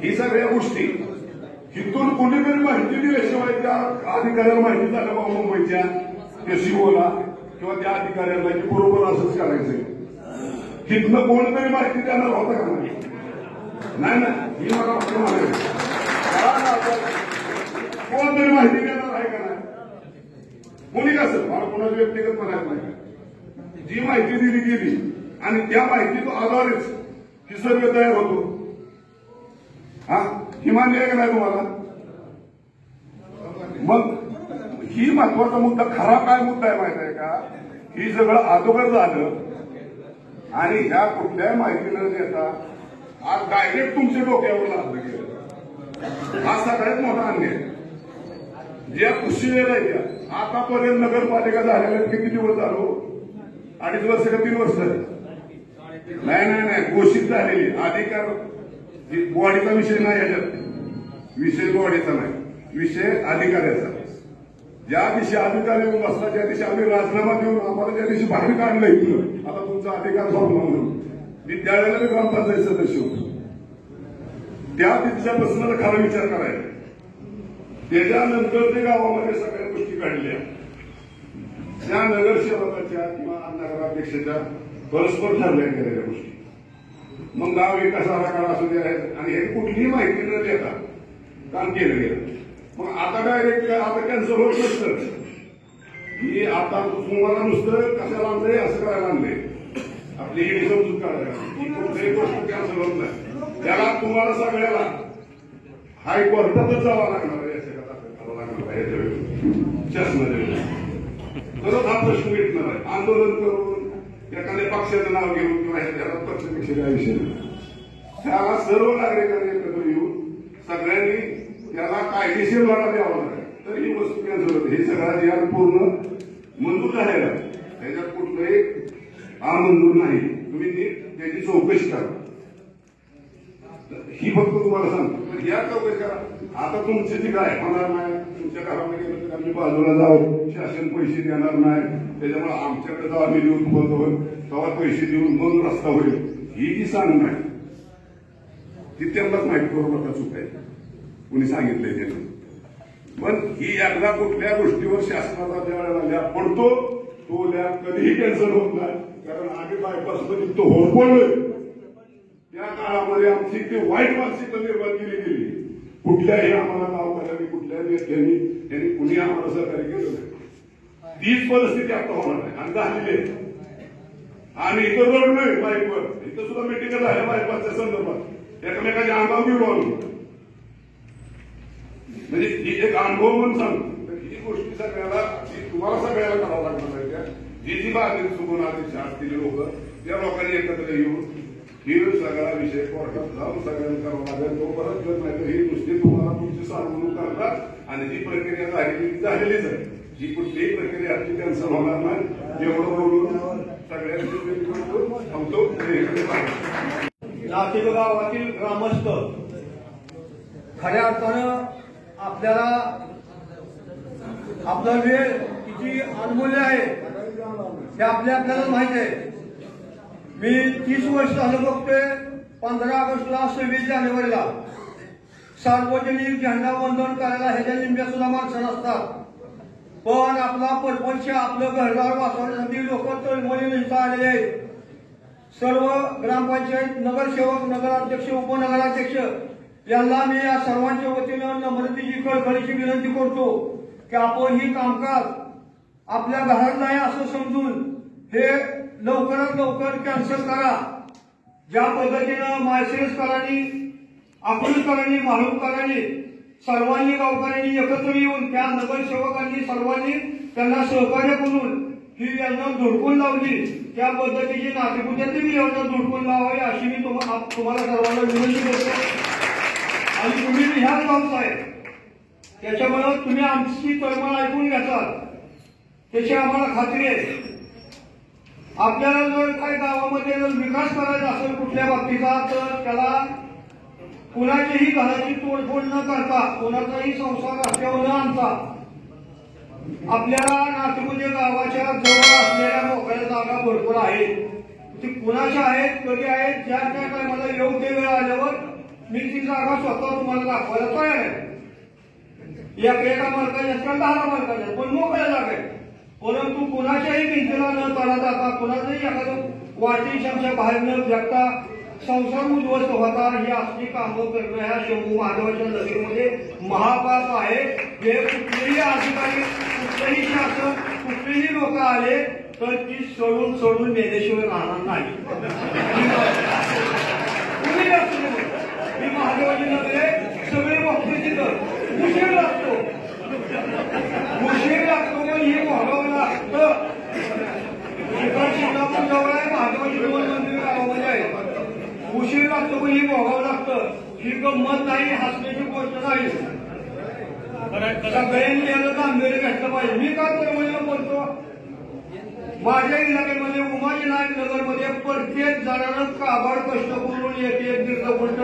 ही सगळ्या गोष्टी हिथून कोणीतरी माहिती दिल्याशिवाय त्या अधिकाऱ्याला माहिती झालं बा मुंबईच्या त्या शिवोला किंवा त्या अधिकाऱ्याला की बरोबर असंच करायचंय. तिथनं कोणतरी माहिती देणार होतं का? नाही ना, ही मला म्हणायचं कोणतरी माहिती देणार आहे का नाही? कोणी कसं मला कोणाचं व्यक्तिगत म्हणायचं नाही. जी माहिती दिली गेली आणि त्या माहितीच्या आधारेच ही सर्वे तयार होतो. हा, ही मान्य आहे का नाही तुम्हाला? मग ही महत्वाचा मुद्दा, खरा काय मुद्दा आहे माहित आहे का? ही सगळं अगोदर झालं आणि ह्या कुठल्याही माहिती न देता आज डायरेक्ट तुमच्या डोक्यावर लादलं गेलं. हा सगळ्यात मोठा अन्याय. ज्या कुशीला त्या आतापर्यंत नगरपालिका झालेल्या किती दिवस झालो? 2.5 वर्ष का 3 वर्ष झाले? नाही, घोषित झालेली अधिकार बॉडीचा विषय नाही, याच्यात विषय बॉडीचा नाही, विषय अधिकाऱ्याचा. ज्या दिवशी अधिकारी बसला त्या दिवशी आम्ही राजीनामा देऊन आम्हाला त्या दिवशी बाहेर काढलं इथलं. आता तुमचा अधिकार संपला म्हणून मी त्यावेळेला मी ग्रामपंचायत सदस्य होतो. त्या तिथल्या प्रश्नाचा खरा विचार करायचा. त्याच्यानंतर ते गावामध्ये सगळ्या गोष्टी घडल्या. त्या नगरसेवकाच्या किंवा नगराध्यक्षाच्या परस्पर ठरल्या गेलेल्या गोष्टी. मग गाव विकास आराखडा असू द्या आणि हे कुठलीही माहिती न देता काम केलं गेलं. मग आता डायरेक्ट आता कॅन्सल होत नसतं की आता तुम्हाला नुसतं कशाला आणलंय असं करायला आणलंय. आपली ही समजून काढायला कुठलीही गोष्ट कॅन्सल होत नाही. त्याला तुम्हाला सगळ्याला हायकोर्टातच जावं लागणार आहे. शासनाच्या तरच हा प्रश्न मिटणार आहे. आंदोलन करून एखाद्या पक्षाचं नाव घेऊन किंवा ह्याला पक्षपेक्षा काय विषय नाही. त्याला सर्व नागरिकांनी एकत्र येऊन सगळ्यांनी त्याला कायदेशीर लढा द्यावा लागेल तर ही वस्तू कॅन्सल होते. हे सगळा जी पूर्ण मंजूर झालेला त्याच्यात कुठलंही अमंजूर नाही. तुम्ही त्याची चौकशी करा. ही फक्त तुम्हाला सांगतो या चौकशी करा. आता तुमची जी काय होणार नाही. तुमच्या घरामध्ये गेलं तर आम्ही बाजूला जाऊ, शासन पैसे देणार नाही, त्याच्यामुळे आमच्याकडे जेव्हा आम्ही देऊन बंद होईल तेव्हा पैसे देऊन मग रस्ता होईल. ही जी सांग नाही ती त्यांनाच माहिती करू नका चूक आहे. कुणी सांगितलंय त्यांनी. पण ही एकदा कुठल्या गोष्टीवर शासनाचा ज्या वेळेला लॅब पडतो तो लॅब कधीही कॅन्सल होत नाही. कारण आम्ही बायपासमध्ये तो होरपडलोय त्या काळामध्ये आमची ती वाईट मानसिकता निर्माण केली गेली. कुठल्याही आम्हाला गावकऱ्यांनी कुठल्याही नेत्यांनी त्यांनी कुणी आम्हाला सहकार्य केलं नाही. तीच परिस्थिती आता होणार आहे आणि झालेली आहे. आम्ही इथं रडलोय बाईकवर. इथं सुद्धा मिटिंग झाल्या बायपासच्या संदर्भात एकमेकाच्या अंगावर घेऊन आलो. म्हणजे ही एक अनुभव म्हणून सांगतो. ही गोष्टी सगळ्याला तुम्हाला सगळ्याला करावं लागणार आहे. जी बाजू चुकून आधी असलेले लोक त्या लोकांनी एकत्र येऊन ही सगळा विषय कोर्टात जाऊन सगळ्यांना करावं लागेल. तो परत करत नाही तर ही नुसती तुम्हाला तुमची सार्वजनिक करतात आणि जी प्रक्रिया झालेलीच आहे. जी कुठलीही प्रक्रिया आजची कॅन्सल होणार नाही. एवढं बोलून सगळ्यांनी थांबतो. लातूर गावातील ग्रामस्थ खऱ्या अर्थानं आपल्याला आपला वेळ किती अनमूल्य आहे हे आपल्याला माहित आहे. मी 30 वर्ष झालं बघतोय. 15 ऑगस्टला 26 जानेवारीला सार्वजनिक झेंडावंदन करायला ह्याच्या निम्म्या सुद्धा माणसं नसतात. पण आपला परपंच आपलं घरदार वाचवण्यासाठी लोक तळमळीने इथं आलेले आहेत. सर्व ग्रामपंचायत नगरसेवक, नगराध्यक्ष, उपनगराध्यक्ष यांना मी या सर्वांच्या वतीनं नम्रतेची कळकळीची विनंती करतो की आपण ही कामकाज आपल्या घरात नाही असं समजून हे लवकरात लवकर कॅन्सल करा. ज्या पद्धतीनं माळशिरसकरांनी, अकलूजकरांनी, म्हाळुंगकरांनी सर्वांनी गावकऱ्यांनी एकत्र येऊन त्या नगरसेवकांनी सर्वांनी त्यांना सहकार्य करून ही योजना धुडकून लावली. त्या पद्धतीची नातेपुत्यातली मी योजना धुडकून लावावी अशी मी तुम्हाला सर्वांना विनंती करतो. आणि तुम्ही ह्याच गावचा आहे त्याच्यामुळे तुम्ही आमची तळमळ ऐकून घ्याल त्याची आम्हाला खात्री आहे. आपल्याला जर काही गावामध्ये विकास करायचा असेल कुठल्या बाबतीचा तर त्याला कुणाच्याही घराची तोडफोड न करता, कोणाचाही संसार रस्त्यावर न आणता आपल्याला नातेपुते गावाच्या जवळ असलेल्या मोकळ्या जागा भरपूर आहेत. ती कुणाच्या आहेत, कधी आहेत, ज्या त्या टायमाला योग्य वेळ आल्यावर मी ती जागा स्वतः तुम्हाला दाखवायला तयार आहे. एका मालकाच्या असतात 10 मालकाच्या पण मोकळ्या जागा आहेत. परंतु कुणाच्याही भिंतीला न तडा जाता, कुणाचंही एखादं वाटी शमशा बाहेर न जगता संसार उद्ध्वस्त होता ही असली कामं करणं ह्या शंभू महादेवाच्या नगरीमध्ये महापाप आहे. हे कुठलेही अधिकारी, कुठलेही शासन, कुठलेही लोक आले तर ती सोडून मेल्याशिवाय राहणार नाही. ही महादेवाची नगरी आहे. सगळे बघते तिथं उशीर लागतो पण ही भोगावं लागतं. शिकापूर जवळ आहे, महादेवाची 2 मंदिर गावामध्ये आहे. उशीर लागतो पण ही भोगावं लागतं. ही गंमत नाही, हसण्याची गोष्ट नाही. सगळ्यांनी याला गांभीर्य घेतलं पाहिजे. मी काय तळमळीनं बोलतो. माझ्या इलाक्यामध्ये उमाजीनायक नगरमध्ये प्रत्येक जणांना काबाड कष्ट करून 1-1.5 गुंठ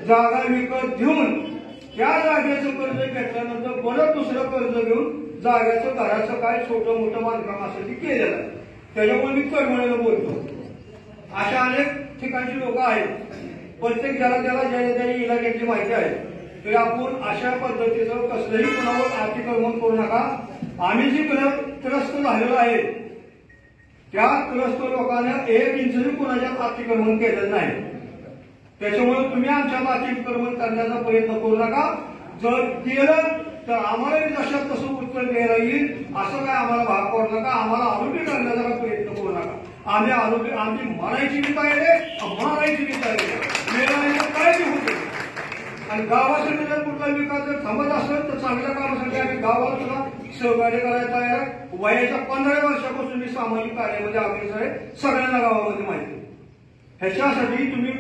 जागा विकत घेऊन त्या जागेचं कर्ज घेतल्यानंतर परत दुसरं कर्ज घेऊन जागेचं घराचं काय छोटं मोठं बांधकाम असेल ते केलेलं आहे. त्याच्यामुळे मी तळमळीनं बोलतो. अशा अनेक ठिकाणची लोक आहेत प्रत्येक ज्याला ज्या इलाक्याची माहिती आहे तरी आपण अशा पद्धतीचं कसलंही कुणावर अतिक्रमण करू नका. आम्ही जी त्रस्त झालेलो आहे त्या त्रस्त लोकांना 1 इंचही कुणाच्या अतिक्रमण केलेलं नाही. त्याच्यामुळे तुम्ही आमच्या अतिक्रमण करण्याचा प्रयत्न करू नका. जर केलं तर आम्हाला जशात तसं उत्तर द्यायला येईल असं काय आम्हाला भाग पडू नका. आम्हाला आरोग्य करण्याचा प्रयत्न करू नका. आम्ही आरोग्य आमची मरायची बी तयारी मारायची बी तयारी मेळायला काय बी होते. आणि गावासाठी जर कुठला विकास जर थांबत असेल तर चांगल्या कामासाठी आम्ही गावाला सुद्धा सहकार्य करायला तयार आहे. वयाच्या 15 वर्षापासून मी सामाजिक कार्यामध्ये अग्रेसर आहे. सगळ्यांना गावामध्ये माहिती आहे. ह्याच्यासाठी तुम्ही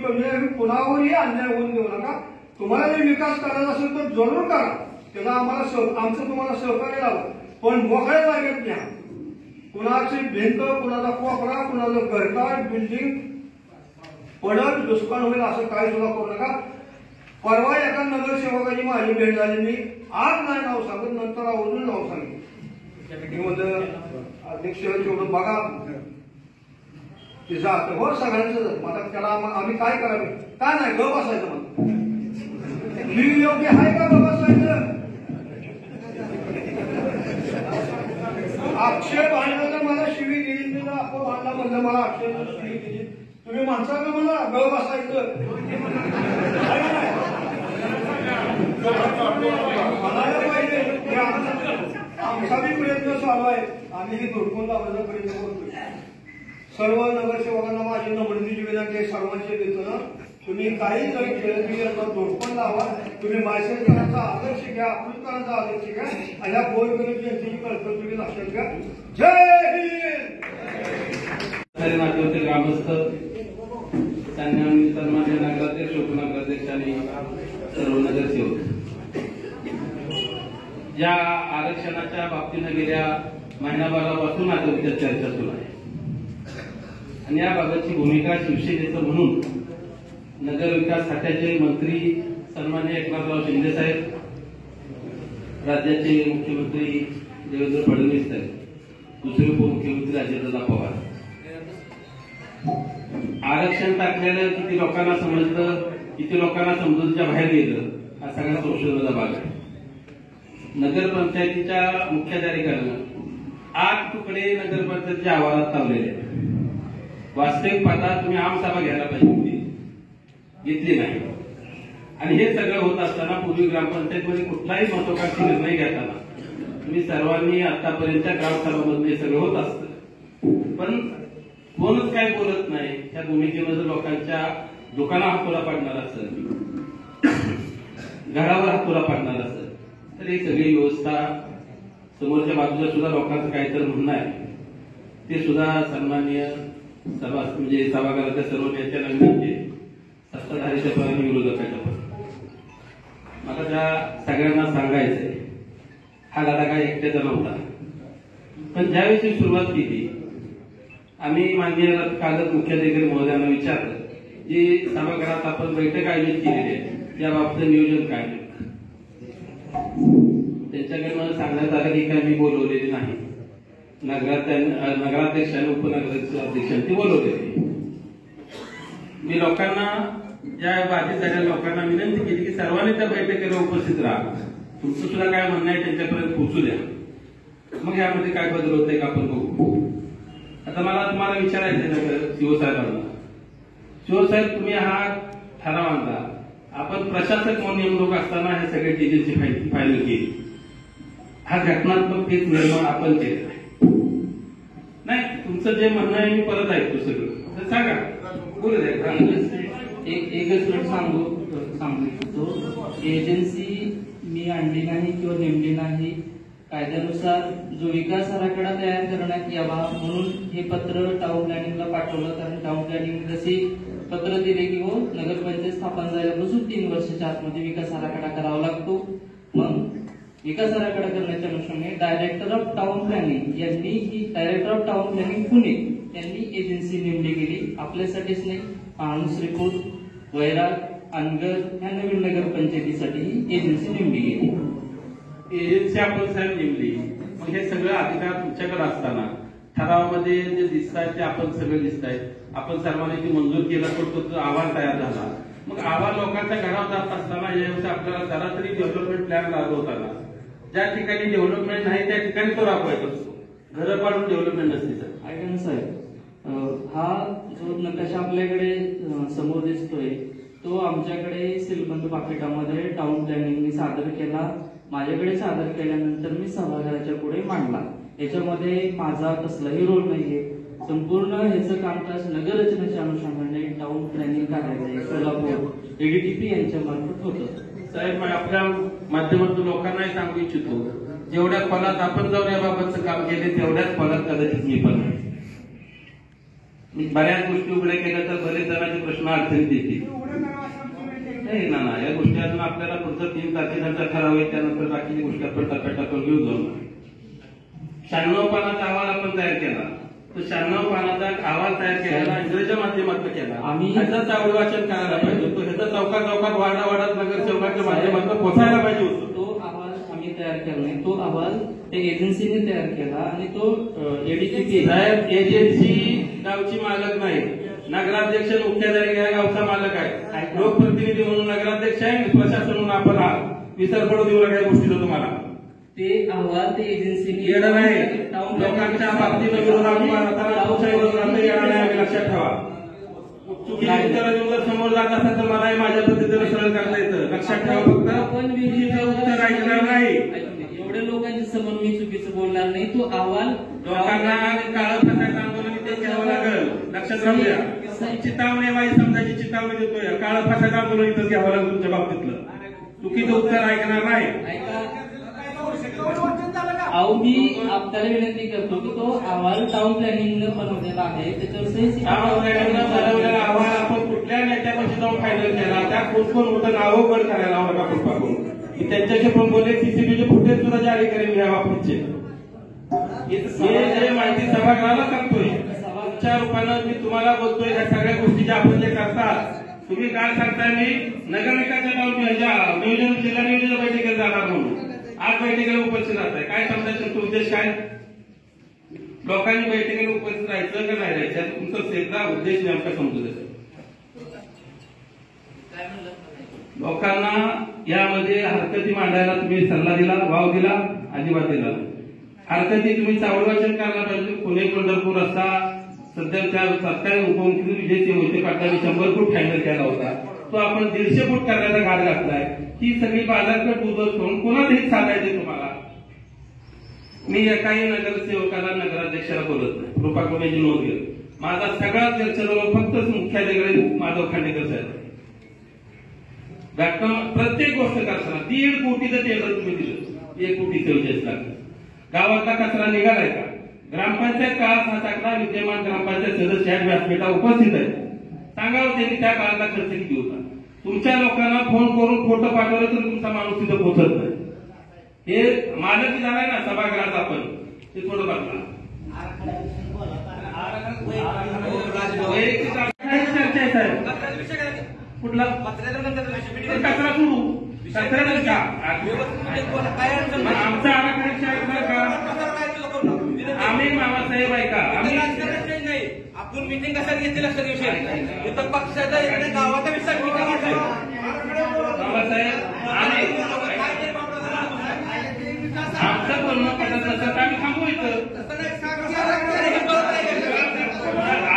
कुणावरही अन्याय होऊन देऊ नका. तुम्हाला जर विकास करायचा असेल तर जरूर करा. त्याला आमचं तुम्हाला सहकार्य लावलं पण मोकळ्या जागेत घ्या. कुणाची भिंत कुणाचा कोपरा कुणाचं घरदार बिल्डिंग पडत दुष्काळ होईल असं काही सुद्धा करू नका. परवा एका नगरसेवकाची माझी भेट झाली. मी आज नाही नाव सांगत नंतर आवर्जून नाव सांगेन. त्या मीटिंगमध्ये अध्यक्ष तेवढं बघा ते जात हो सगळ्यांचं. आता त्याला आम्ही काय करावे काय नाही गप बसायचं म्हणतो. मी योग्य आहे का गप बसायचं. आक्षेप आणलं मला शिवी दिली तिला आपण आणला म्हणलं मला आक्षेप शिवी दिली. तुम्ही माणसाला म्हणा गप बसायचं म्हणायला पाहिजे. आमचा बी प्रयत्न चालू आहे. आम्ही धोडकून लावण्याचा प्रयत्न करतोय. सर्व नगरसेवकांना माझी नम्रतेची विनंती आहे. सर्वांचे देतो ना तुम्ही काही जरी केलं तरी यांना धोडकून लावा. तुम्ही माळशेरकरांचा आदर्श घ्या अकृतकरांचा आदर्श घ्या आणि या गोरगरीब जनतेची कल्पना तुम्ही लक्षात घ्या. जय हिंद. नागरिक ग्रामस्थ सन्मान्य नगराध्यक्ष उपनगराध्यक्ष आणि सर्व नगरसेवक या आरक्षणाच्या बाबतीनं गेल्या महिनाभरापासून आता चर्चा सुरू आहे आणि या बाबतची भूमिका शिवसेनेचं म्हणून नगर विकास खात्याचे मंत्री सन्मान्य एकनाथराव शिंदे साहेब, राज्याचे मुख्यमंत्री देवेंद्र फडणवीस साहेब, दुसरे उपमुख्यमंत्री अजितदादा पवार. आरक्षण टाकलेलं किती लोकांना समजलं किती लोकांना समजूनच्या बाहेर गेलं हा सगळा संशोधनाचा भाग आहे. नगरपंचायतीच्या मुख्याधिकाऱ्यानं 8 तुकडे नगरपंचायतीच्या आवारात लावलेले आहेत. वास्तविक पाहता तुम्ही आमसभा घ्यायला पाहिजे होती, घेतली नाही. आणि हे सगळं होत असताना पूर्वी ग्रामपंचायतीमध्ये कुठलाही महत्वाकांक्षी निर्णय घेताना तुम्ही सर्वांनी आतापर्यंतच्या ग्रामसभामधून हे सगळं होत असतं. पण कोणच काय बोलत नाही. त्या भूमिकेनं जर लोकांच्या दुकाना हातोरा पाडणार असेल, घरावर हातोरा पाडणार असेल तर ही सगळी व्यवस्था समोरच्या बाजूला सुद्धा लोकांचं काहीतरी म्हणणं आहे ते सुद्धा सन्माननीय सभागृहाच्या सर्व नेत्यांना विनंती आहे. सत्ताधारीच्या पण आणि विरोधकाच्या पण मला त्या सगळ्यांना सांगायचंय हा लढा काय एकट्याचा नव्हता. पण ज्यावेळी सुरुवात केली आम्ही माननीय कागद मुख्याधिकारी महोदयांना विचारलं जी सभागृहात आपण बैठक आयोजित केलेली आहे या बाबतीत नियोजन काय. त्यांच्याकडनं सांगण्यात आलं की काय मी बोलवलेली नाही. नगराध्यक्ष आणि उपनगराध्यक्षांनी बोलवलेली. मी लोकांना ज्या बाधित झालेल्या लोकांना विनंती केली की सर्वांनी त्या बैठकीला उपस्थित राहा. तुमचं सुद्धा काय म्हणणं आहे त्यांच्यापर्यंत पोहोचू द्या. मग यामध्ये काय बदल होतंय का आपण बघू. आता मला तुम्हाला विचारायचं आहे शिवसाहेबांना, शिवसाहेब तुम्ही हा ठराव आणला. आपण प्रशासक म्हणून नेमणूक असताना हे सगळे डिटेलची फायनल केली. हा घटनात्मक एक निर्माण आपण केलेला आहे. नाही तुमचं जे म्हणणं आहे मी परत ऐकतो सगळं तर सांगा बोलू द्या. एकच मिनिट सांगू इच्छितो. एजन्सी मी आणली नाही किंवा नेमली नाही. कायद्यानुसार जो विकास आराखडा तयार करण्यात यावा म्हणून हे पत्र टाउन प्लॅनिंगला पाठवलं. कारण टाउन प्लॅनिंग जसे पत्र दिले की हो नगरपंचायत स्थापन झाल्यापासून 3 वर्षाच्या आतमध्ये विकास आराखडा करावा लागतो. मग विकास आराखडा करण्याच्या अनुषंगाने डायरेक्टर ऑफ टाउन प्लॅनिंग यांनी ही director of town planning Pune यांनी एजन्सी नेमली गेली. आपल्यासाठीच नाही, पाणूस श्रीपूर, वैराग, अनगर या नवीन नगरपंचायतीसाठी ही एजन्सी नेमली गेली. एजन्सी आपण साहेब नेमली. मग हे सगळं अधिकार तुमच्याकडे असताना ठरावामध्ये जे दिसत आहे ते आपण सगळं दिसत आहे. आपण सर्वांनी ते मंजूर केलं पण तो अहवाल तयार झाला. मग आवा लोकांच्या घरावर जात असताना यावेळी आपल्याला जरा तरी डेव्हलपमेंट प्लॅन राबवताना ज्या ठिकाणी डेव्हलपमेंट नाही त्या ठिकाणी तो राबवायचा असतो. घरं पाडून डेव्हलपमेंट नसते सर. ऐका ना साहेब, हा जो नकाशा आपल्याकडे समोर दिसतोय तो आमच्याकडे श्रीमंत पाकिटामध्ये टाउन प्लॅनिंगनी सादर केला. माझ्याकडे सादर केल्यानंतर मी सभागृहाच्या पुढे मांडला. याच्यामध्ये माझा कसलाही रोल नाहीये. संपूर्ण ह्याचं कामकाज नगररचनेच्या अनुषंगाने टाउन प्लॅनिंग कार्यालय सोलापूर एडीटीपी यांच्या मार्फत होतं. साहेब, आपल्या माध्यमातून लोकांनाही सांगू इच्छितो, जेवढ्या खोलात आपण जाऊन याबाबतचं काम केले तेवढ्याच खोलात कदाचित मी पण बऱ्याच गोष्टी उघड्या केल्या तर बरेच जणांचे प्रश्न अडचणीत येतील. नाही ना, या गोष्टी अजून आपल्याला पुढचं 3 तारखेनंतर ठरावे, त्यानंतर बाकीची गोष्टी आपण टप्प्याटप्प्यावर घेऊन जाऊ. 96 पानाचा अहवाल आपण तयार केला. तो 96 पानाचा अहवाल तयार केलेला इंग्रजी माध्यमातून केला. आम्ही ह्याचं आवड वाचन करायला पाहिजे. तो ह्याचा चौकात वाडावाडात नगरसेवकाच्या माध्यमातून पोहोचायला पाहिजे होतो. तो अहवाल आम्ही तयार केला नाही. तो अहवाल त्या एजन्सीने तयार केला आणि तो एडीटीपी साहेब, एजन्सी गावची मालक नाही. नगराध्यक्ष मुख्याधिकारी या गावचा मालक आहे. लोकप्रतिनिधी म्हणून नगराध्यक्ष आहे, प्रशासन म्हणून आपण आहात. विसर पडू देऊ नका या गोष्टीचा तुम्हाला. ते अहवाल ते एजन्सीने येणं नाही. लोकांच्या बाबतीत विरोधात येणार नाही, आम्ही लक्षात ठेवा. चुकीच्या उत्तर देऊन जर समोर जात असेल तर मलाही माझ्या पद्धतीने सरळ करता येतं. लक्षात ठेवा. फक्त आपण उत्तर ऐकणार नाही. एवढ्या लोकांच्या समोर मी चुकीचं बोलणार नाही. तो अहवाल लोकांना काळं फसायचं आंदोलन ते घ्यावं लागेल. लक्षात राहू द्या. चितावणी वाई समजायची चितावणी देतोय. काळं फसायचं आंदोलन इथं घ्यावं लागेल तुमच्या बाबतीतलं. चुकीचं उत्तर ऐकणार नाही. अहो, मी आपल्याला विनंती करतो की तो अहवाल टाउन प्लॅनिंग बनवलेला आहे. त्याच्यावर बनवलेला अहवाल आपण कुठल्या नेत्यापाशी जाऊन फायनल केला, त्या कोण होतं नावं पण करायला आवडा कृपा करून. त्यांच्याशी पण बोलले, सीसीटीव्हीचे फुटेज सुद्धा जारी करेल या बाबतीचे. हे माहिती सभागृहाला सांगतोय. तुमच्या रूपानं मी तुम्हाला बोलतोय. ह्या सगळ्या गोष्टी ज्या आपण जे करतात, तुम्ही काय सांगताय मी नगरविकासाच्या नियोजन जिल्हा नियोजन बैठकीला जाणार म्हणून आज बैठकीला उपस्थित राहत आहे. काय समजायचं तुमचा उद्देश काय? लोकांनी बैठकीला उपस्थित राहायचं का नाही राहायचं, तुमचा एकदा उद्देश नेमका समजू द्यायचा. लोकांना यामध्ये हरकती मांडायला तुम्ही सल्ला दिला, वाव दिला, अजिबात दिला. हरकती तुम्ही चावडवाचन करायला पाहिजे. पुणे पंढरपूर रस्ता सध्या त्या सरकारी उपमुख्यमंत्री विजयसिंह मोहिते पाटलांनी 100 फूट फायनल केला होता. तो आपण 150 फूट करण्याचा घाट घातलाय. ही सगळी बाजारपेठ उद्ध्वस्त करून कोणाला हित साधायचे तुम्हाला? मी एकाही नगरसेवकाला नगराध्यक्षाला बोलत नाही. कृपा करून याची नोंद घ्या. माझा सगळा चर्चेजवळ फक्त मुख्याधिकारी माधव खांडेकर साहेब. प्रत्येक गोष्ट करताना 1.5 कोटीचं टेंडर तुम्ही दिलं. 1 कोटी 44 लाख. गावातला कचरा निघालाय का? ग्रामपंचायत काळात हा टाकला. विद्यमान ग्रामपंचायत सदस्य ह्या व्यासपीठा उपस्थित आहेत. सांगावं त्यांनी त्या काळातला खर्च किती होता. तुमच्या लोकांना फोन करून फोटो पाठवलं तर तुमचा माणूस तिथं पोहोचत नाही. हे मालक झालाय ना सभागृहात आपण ते थोडं बघा. चर्चा आहे साहेब. कुठला कचरा सोडू कचऱ्याचं का आमचा आराखडा आम्ही मामासाहेब आहे का? आम्ही आपण मिटिंग कशाला घेतली लक्षात विषय इथं पक्षाचा गावाचा विषय बाबासाहेब आमचं बोलणं पटत नसतं तर आम्ही थांबू इथं.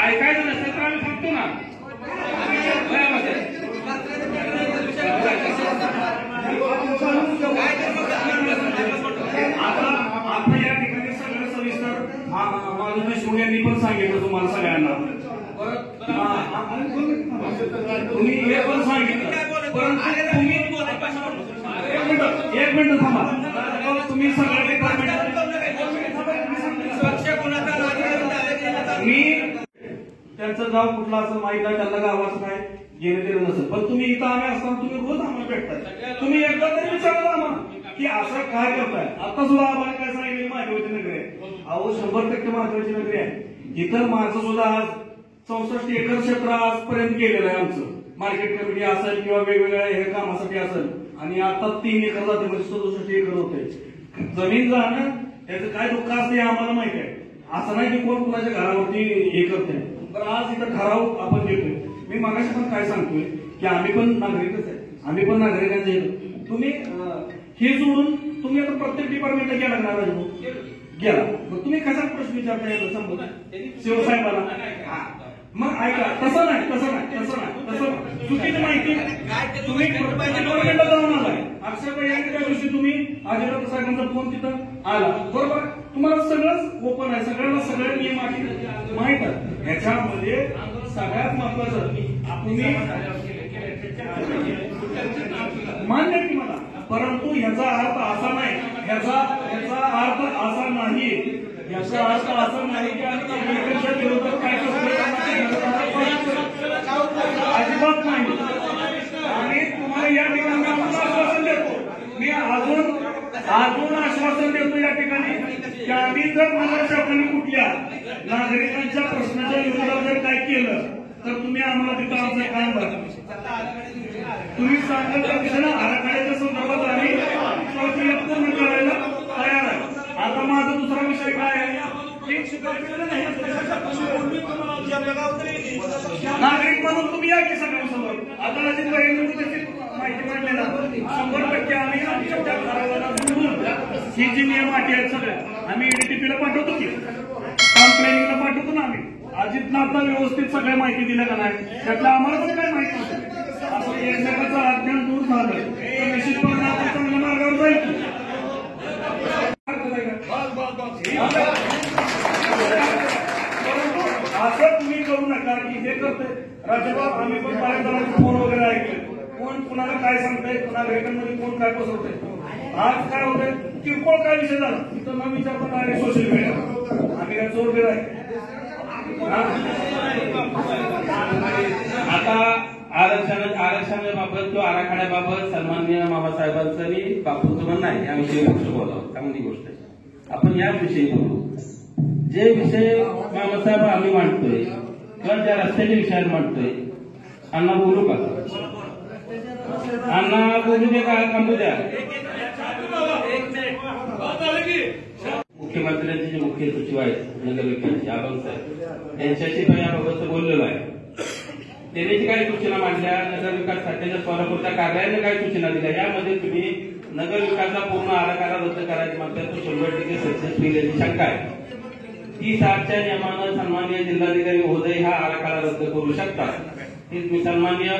ऐकायचं नसेल तर आम्ही थांबतो ना. आता या ठिकाणी सगळं सविस्तर माधव देशमुख यांनी पण सांगितलं तुम्हाला सगळ्यांना. तुम्ही हे पण सांगितलं. परंतु तुम्ही एक मिनिट थांबा. तुम्ही सगळ्या डिपार्टमेंट मी त्यांचं गाव कुठलं असं माहित आहे, त्यांना गावाचं काय घेणं देणं नसेल. पण तुम्ही इथं आम्ही असताना तुम्ही रोज आम्हाला भेटताय. तुम्ही एकदा तरी विचारलं आम्हाला की असं काय करताय. आता सुद्धा आम्हाला काय सांगितलं महत्वाची नगरी आहे. अहो 100% महत्वाची नगरी आहे. इतर माणसं सुद्धा आज 64 एकर क्षेत्र आजपर्यंत केलेलं आहे आमचं. मार्केट कमिटी असेल किंवा वेगवेगळ्या हे कामासाठी असेल. आणि आता 3 एकर जाते म्हणजे 67 एकर होते. जमीन जाणं त्याचं काय दुःख असते आम्हाला माहिती आहे. असं नाही की कोण कुणाच्या घरावरती हे करते. पण आज इथं ठराव आपण घेतोय. मी मागाशी पण काय सांगतोय की आम्ही पण नागरिकच आहे, आम्ही पण नागरिकांचे तुम्ही हे जोडून तुम्ही आता प्रत्येक डिपार्टमेंटला गेला ना राजभाऊ गेला, मग तुम्ही कसा प्रश्न विचारता येतो समजा शिवसाहेबाला? मग ऐका, तसं नाही चुकीची माहिती तुम्ही डिपार्टमेंटला जाऊन आलाय. अक्षरशः या दिवशी तुम्ही अजित साहेबांचा फोन तिथं आला, बरोबर? तुम्हाला सगळंच ओपन आहे, सगळ्यांना सगळे नियम माहित आहे. ह्याच्यामध्ये सगळ्यात महत्वाचं तुम्ही मान्य की मला, परंतु ह्याचा अर्थ असा नाही, ह्याचा अर्थ असा नाही की आम्ही विरोधात काय अजिबात नाही. आणि तुम्हाला या ठिकाणी आश्वासन देतो, मी अजून आश्वासन देतो या ठिकाणी की आम्ही जर नगरसेवकांनी कुठल्या नागरिकांच्या प्रश्नाच्या विरोधात जर काय केलं तर तुम्ही आम्हाला तिथं आमचं काम करा. तुम्ही सांगत आराखड्याच्या संदर्भात आम्ही पूर्ण करायला तयार आहे. आता माझा दुसरा विषय काय आहे, नागरिक म्हणून तुम्ही या की सगळ्यांसमोर आता अजित माहिती मांडलेला 100% आम्ही आमच्या घराला जोडून ही जी नियम अटी आहेत सगळे आम्ही एडीटीपीला पाठवतो की टाउन प्लॅनिंगला पाठवतो ना. आम्ही अजितला आता व्यवस्थित सगळ्या माहिती दिल्या का नाही, त्यातलं आम्हाला पण काय माहिती नव्हतं. असं एकमेकाचं अज्ञान दूर झालं तर निश्चितपणे आपण चांगल्या मार्गावर जाईल. असं तुम्ही करू नका की हे करतोय राज्यपाल. आम्ही पण बऱ्याच जणांचे फोन वगैरे ऐकले, कोण कुणाला काय सांगतंय, कुणाला रेकॉर्डमध्ये कोण काय पसरतंय. आज काय होतंय, किरकोळ काय विषय झाला तिथं न विचारता काय सोशल मीडिया आम्ही काय जोर दिलाय. आता आरक्षणाबाबत किंवा आराखड्याबाबत सन्माननीय मामासाहेबांचं आणि बापूंचं म्हणणं आहे, या विषयी गोष्ट बोलावं, चांगली गोष्ट आहे. आपण याच विषयी बोलू. जे विषय मामासाहेब आम्ही मांडतोय किंवा ज्या रस्त्याच्या विषयात मांडतोय, अण्णा बोलू का? अण्णा बोलू दे का? थांबू द्या. मुख्यमंत्र्यांचे जे मुख्य सचिव आहेत नगरविकासचे आबा साहेब यांच्याशी पण याबाबत बोललेलो आहे. त्यांनी जी काही सूचना मांडल्या, नगरविकास खात्याच्या सोलापूरच्या कार्यालयाने काही सूचना दिल्या, यामध्ये तुम्ही नगरविकासाचा पूर्ण आराखडा रद्द करायची म्हणतात तो 100% सक्सेस होईल याची शंका आहे. 30/8च्या नियमानं सन्माननीय जिल्हाधिकारी महोदय हा आराखडा रद्द करू शकतात. ही सन्माननीय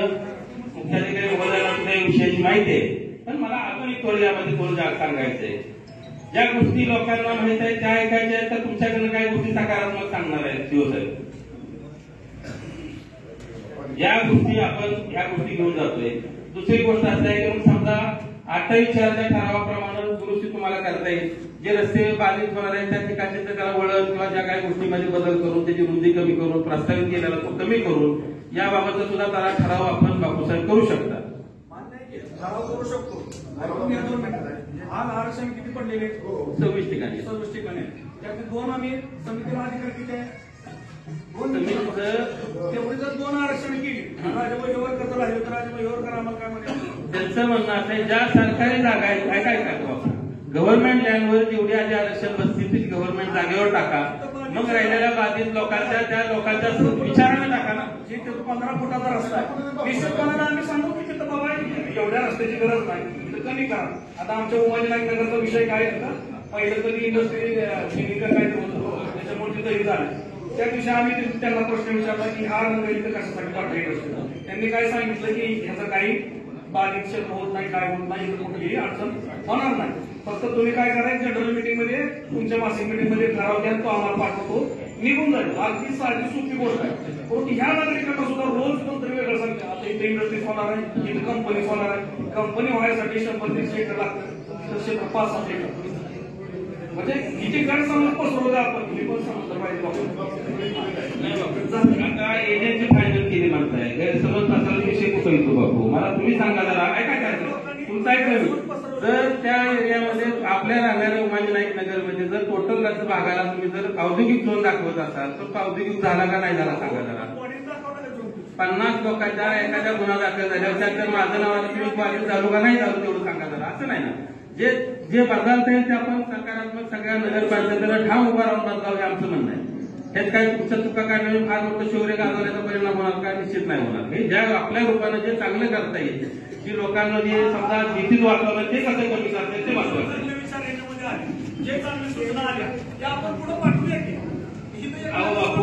मुख्याधिकारी महोदयांना सुद्धा या विषयाची माहिती आहे. पण मला अजून थोडं यामध्ये थोडं सांगायचंय. ज्या गोष्टी लोकांना माहित आहे त्या ऐकायच्या आहेत, तर तुमच्याकडे काही गोष्टी सकारात्मक सांगणार आहेत शिवसाहेब. या गोष्टी आपण ह्या गोष्टी घेऊन जातोय. दुसरी गोष्ट असं आहे की समजा 28/4च्या ठरावाप्रमाणे दुरुस्ती तुम्हाला करता येईल. जे रस्ते बाधित होणार आहेत त्या ठिकाणी त्याला वळण किंवा ज्या काही गोष्टीमध्ये बदल करून त्याची रुंदी कमी करून प्रस्तावित केलेला तो कमी करून याबाबत सुद्धा त्याला ठराव आपण बापूसाहेब करू शकता. ठराव करू शकतो. आज आरक्षण किती पडलेले? 26 ठिकाणी. त्यातले 2 आम्ही समितीला अधिकार किती आहे? तेवढी जर 2 आरक्षण केली राजभाईवर कसं राहिलं तर राजभाईवर करा. आम्हाला काय म्हणायचं, त्यांचं म्हणणं असं आहे ज्या सरकारी जागा आहेत काय गव्हर्नमेंट लँडवर जेवढी आधी आरक्षण बसतील ती गव्हर्नमेंट जागेवर टाका. मग राहिलेल्या बाधित लोकांच्या त्या लोकांच्या विचाराने टाका ना. जे 15 फुटाचा रस्ता आहे निश्चितपणाने आम्ही सांगू की तिथं बाबा एवढ्या रस्त्याची गरज नाही, तिथं कमी करा. आता आमच्या उमाजीनाईक नगरचा विषय काय आहे का, पहिलं कधी इंडस्ट्री काय होतं त्याच्यामुळे तिथं हे झालं. त्या दिवशी आम्ही त्यांना प्रश्न विचारला की हा रंग इथं कशासाठी पाठवायचा असतो. त्यांनी काय सांगितलं की ह्याचं काही बाधित क्षेत्र होत नाही, काय होत नाही, कुठलीही अडचण होणार नाही. फक्त तुम्ही काय करायचं जनरल मीटिंग मध्ये तुमच्या मासिक मीटिंग मध्ये ठराव द्या, तो आम्हाला पाठवतो, निघून जाईल. अगदी साधी सोपी गोष्ट आहे. परंतु ह्या नागरिकांना सुद्धा रोज कोणतरी वेगळं सांगते. आता इथे इंडस्ट्रीज होणार आहे, इथे कंपनी होणार आहे. कंपनी व्हायसाठी 100 क्षेत्र लागतं, क्षेत्र 5-7 क्षेत्र. म्हणजे किती गैरसमज पसरवलं आपण हे पण समजलं पाहिजे. आता एजंटची फायनल केली म्हणताय, गैरसमज पसरवण्याचा विषय कुठं येतो बापू? मला तुम्ही सांगा जरा. काय करायचं तुमचा एक जर त्या एरियामध्ये आपल्या राहणाऱ्या उमाजीनाईक नगरमध्ये जर टोटल राज्य भागाला तुम्ही जर औद्योगिक झोन दाखवत असाल तर औद्योगिक झाला का नाही झाला सांगा जरा. 50 लोकांच्या एखाद्या गुन्हा दाखल झाल्यावर त्यात माझं नावाला तुम्ही बाधित झालो का नाही झालो तेवढं सांगा जरा. असं नाही ना. जे बदलता येईल ते आपण सकारात्मक सगळ्या नगरपंचायतीला ठाम उभा राहून बदलावं हे आमचं म्हणणं आहे. त्यात काय तुमच्या चुका काढण्याने फार मोठं शौर्य गाजवण्याचा परिणाम होणार का? निश्चित नाही होणार. हे ज्या आपल्या रूपानं जे चांगलं करता येईल, की लोकांना जे समजा भीतीत वातावरण ते कसं कमी करता येईल ते महत्वाचं आहे. जे चांगल्या सूचना आल्या त्या आपण पुढे पाठवूया की. अहो बापू,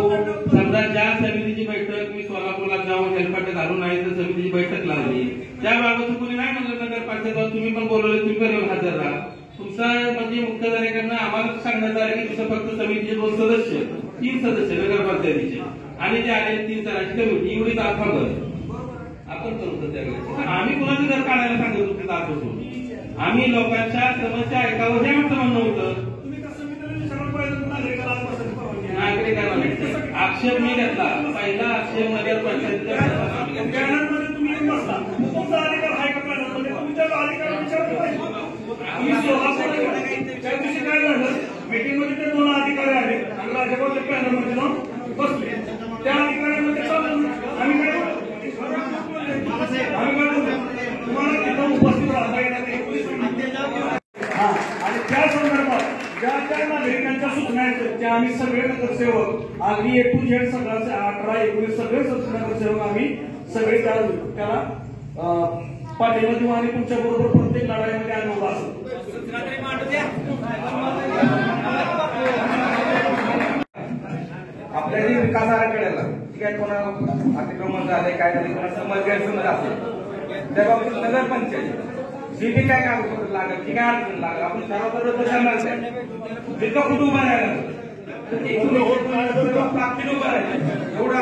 समजा ज्या समितीची बैठक मी सोलापूरला जाऊन हेलपाटे घालून आहे तर समितीची बैठक लावली, त्याबाबत कुणी नाही म्हणलं नगरपालिकेत तुम्ही पण बोलवले, तुम्ही पण येऊन हजर राहा. तुमचा म्हणजे मुख्याधिकाऱ्यांना आम्हाला सांगण्यात आलं की तुमचं फक्त समितीचे 2 सदस्य 3 सदस्य नगरपंचायतीचे आणि जे आलेले 3 जणांची कमिटी एवढीच आत्मा आपण करू त्यावेळेस. आम्ही कुणाचं घर काढायला सांगत होतो दाखवतो. आम्ही लोकांच्या समस्या ऐकावं हे आमचं म्हणणं होतं. नागरिकांना आक्षेप मी घेतला. पहिला आक्षेप नगरपंचायतीचा तुम्ही बसला तुमचा अधिकार आहे का पॅनलमध्ये? तुम्ही त्या अधिकार विचारला पाहिजे. त्या दिवशी काय झालं, मीटिंग मध्ये ते 2 अधिकारी आले आणि राज्यपाल पॅनलमध्ये जाऊन बसले. त्या अधिकाऱ्यांमध्ये आम्ही काय तुम्हाला तिथं उपस्थित राहता येणार नाही. आणि त्या संदर्भात ज्या त्या नागरिकांच्या सूचना आहेत त्या आम्ही सगळे नगरसेवक अगदी A to Z सगळा 18-19 सगळे नगरसेवक आम्ही सगळे त्याला पाठिंबा देऊ आणि तुमच्या बरोबर प्रत्येक लढाईमध्ये अनुभव असतो. आपल्या जे विकास आराखड्याला ठीक आहे, कोणा अतिक्रमण झालंय काय झालं, कोणा समज गैरसमज असेल त्या बाबतीत नगरपंचायत जी काही काय कागदपत्र लागेल जी काय अडचण लागेल आपण सर्वत्र करणार नाही. जितकं कुठं उभा राहिला प्राप्तीने उभा राहिला एवढा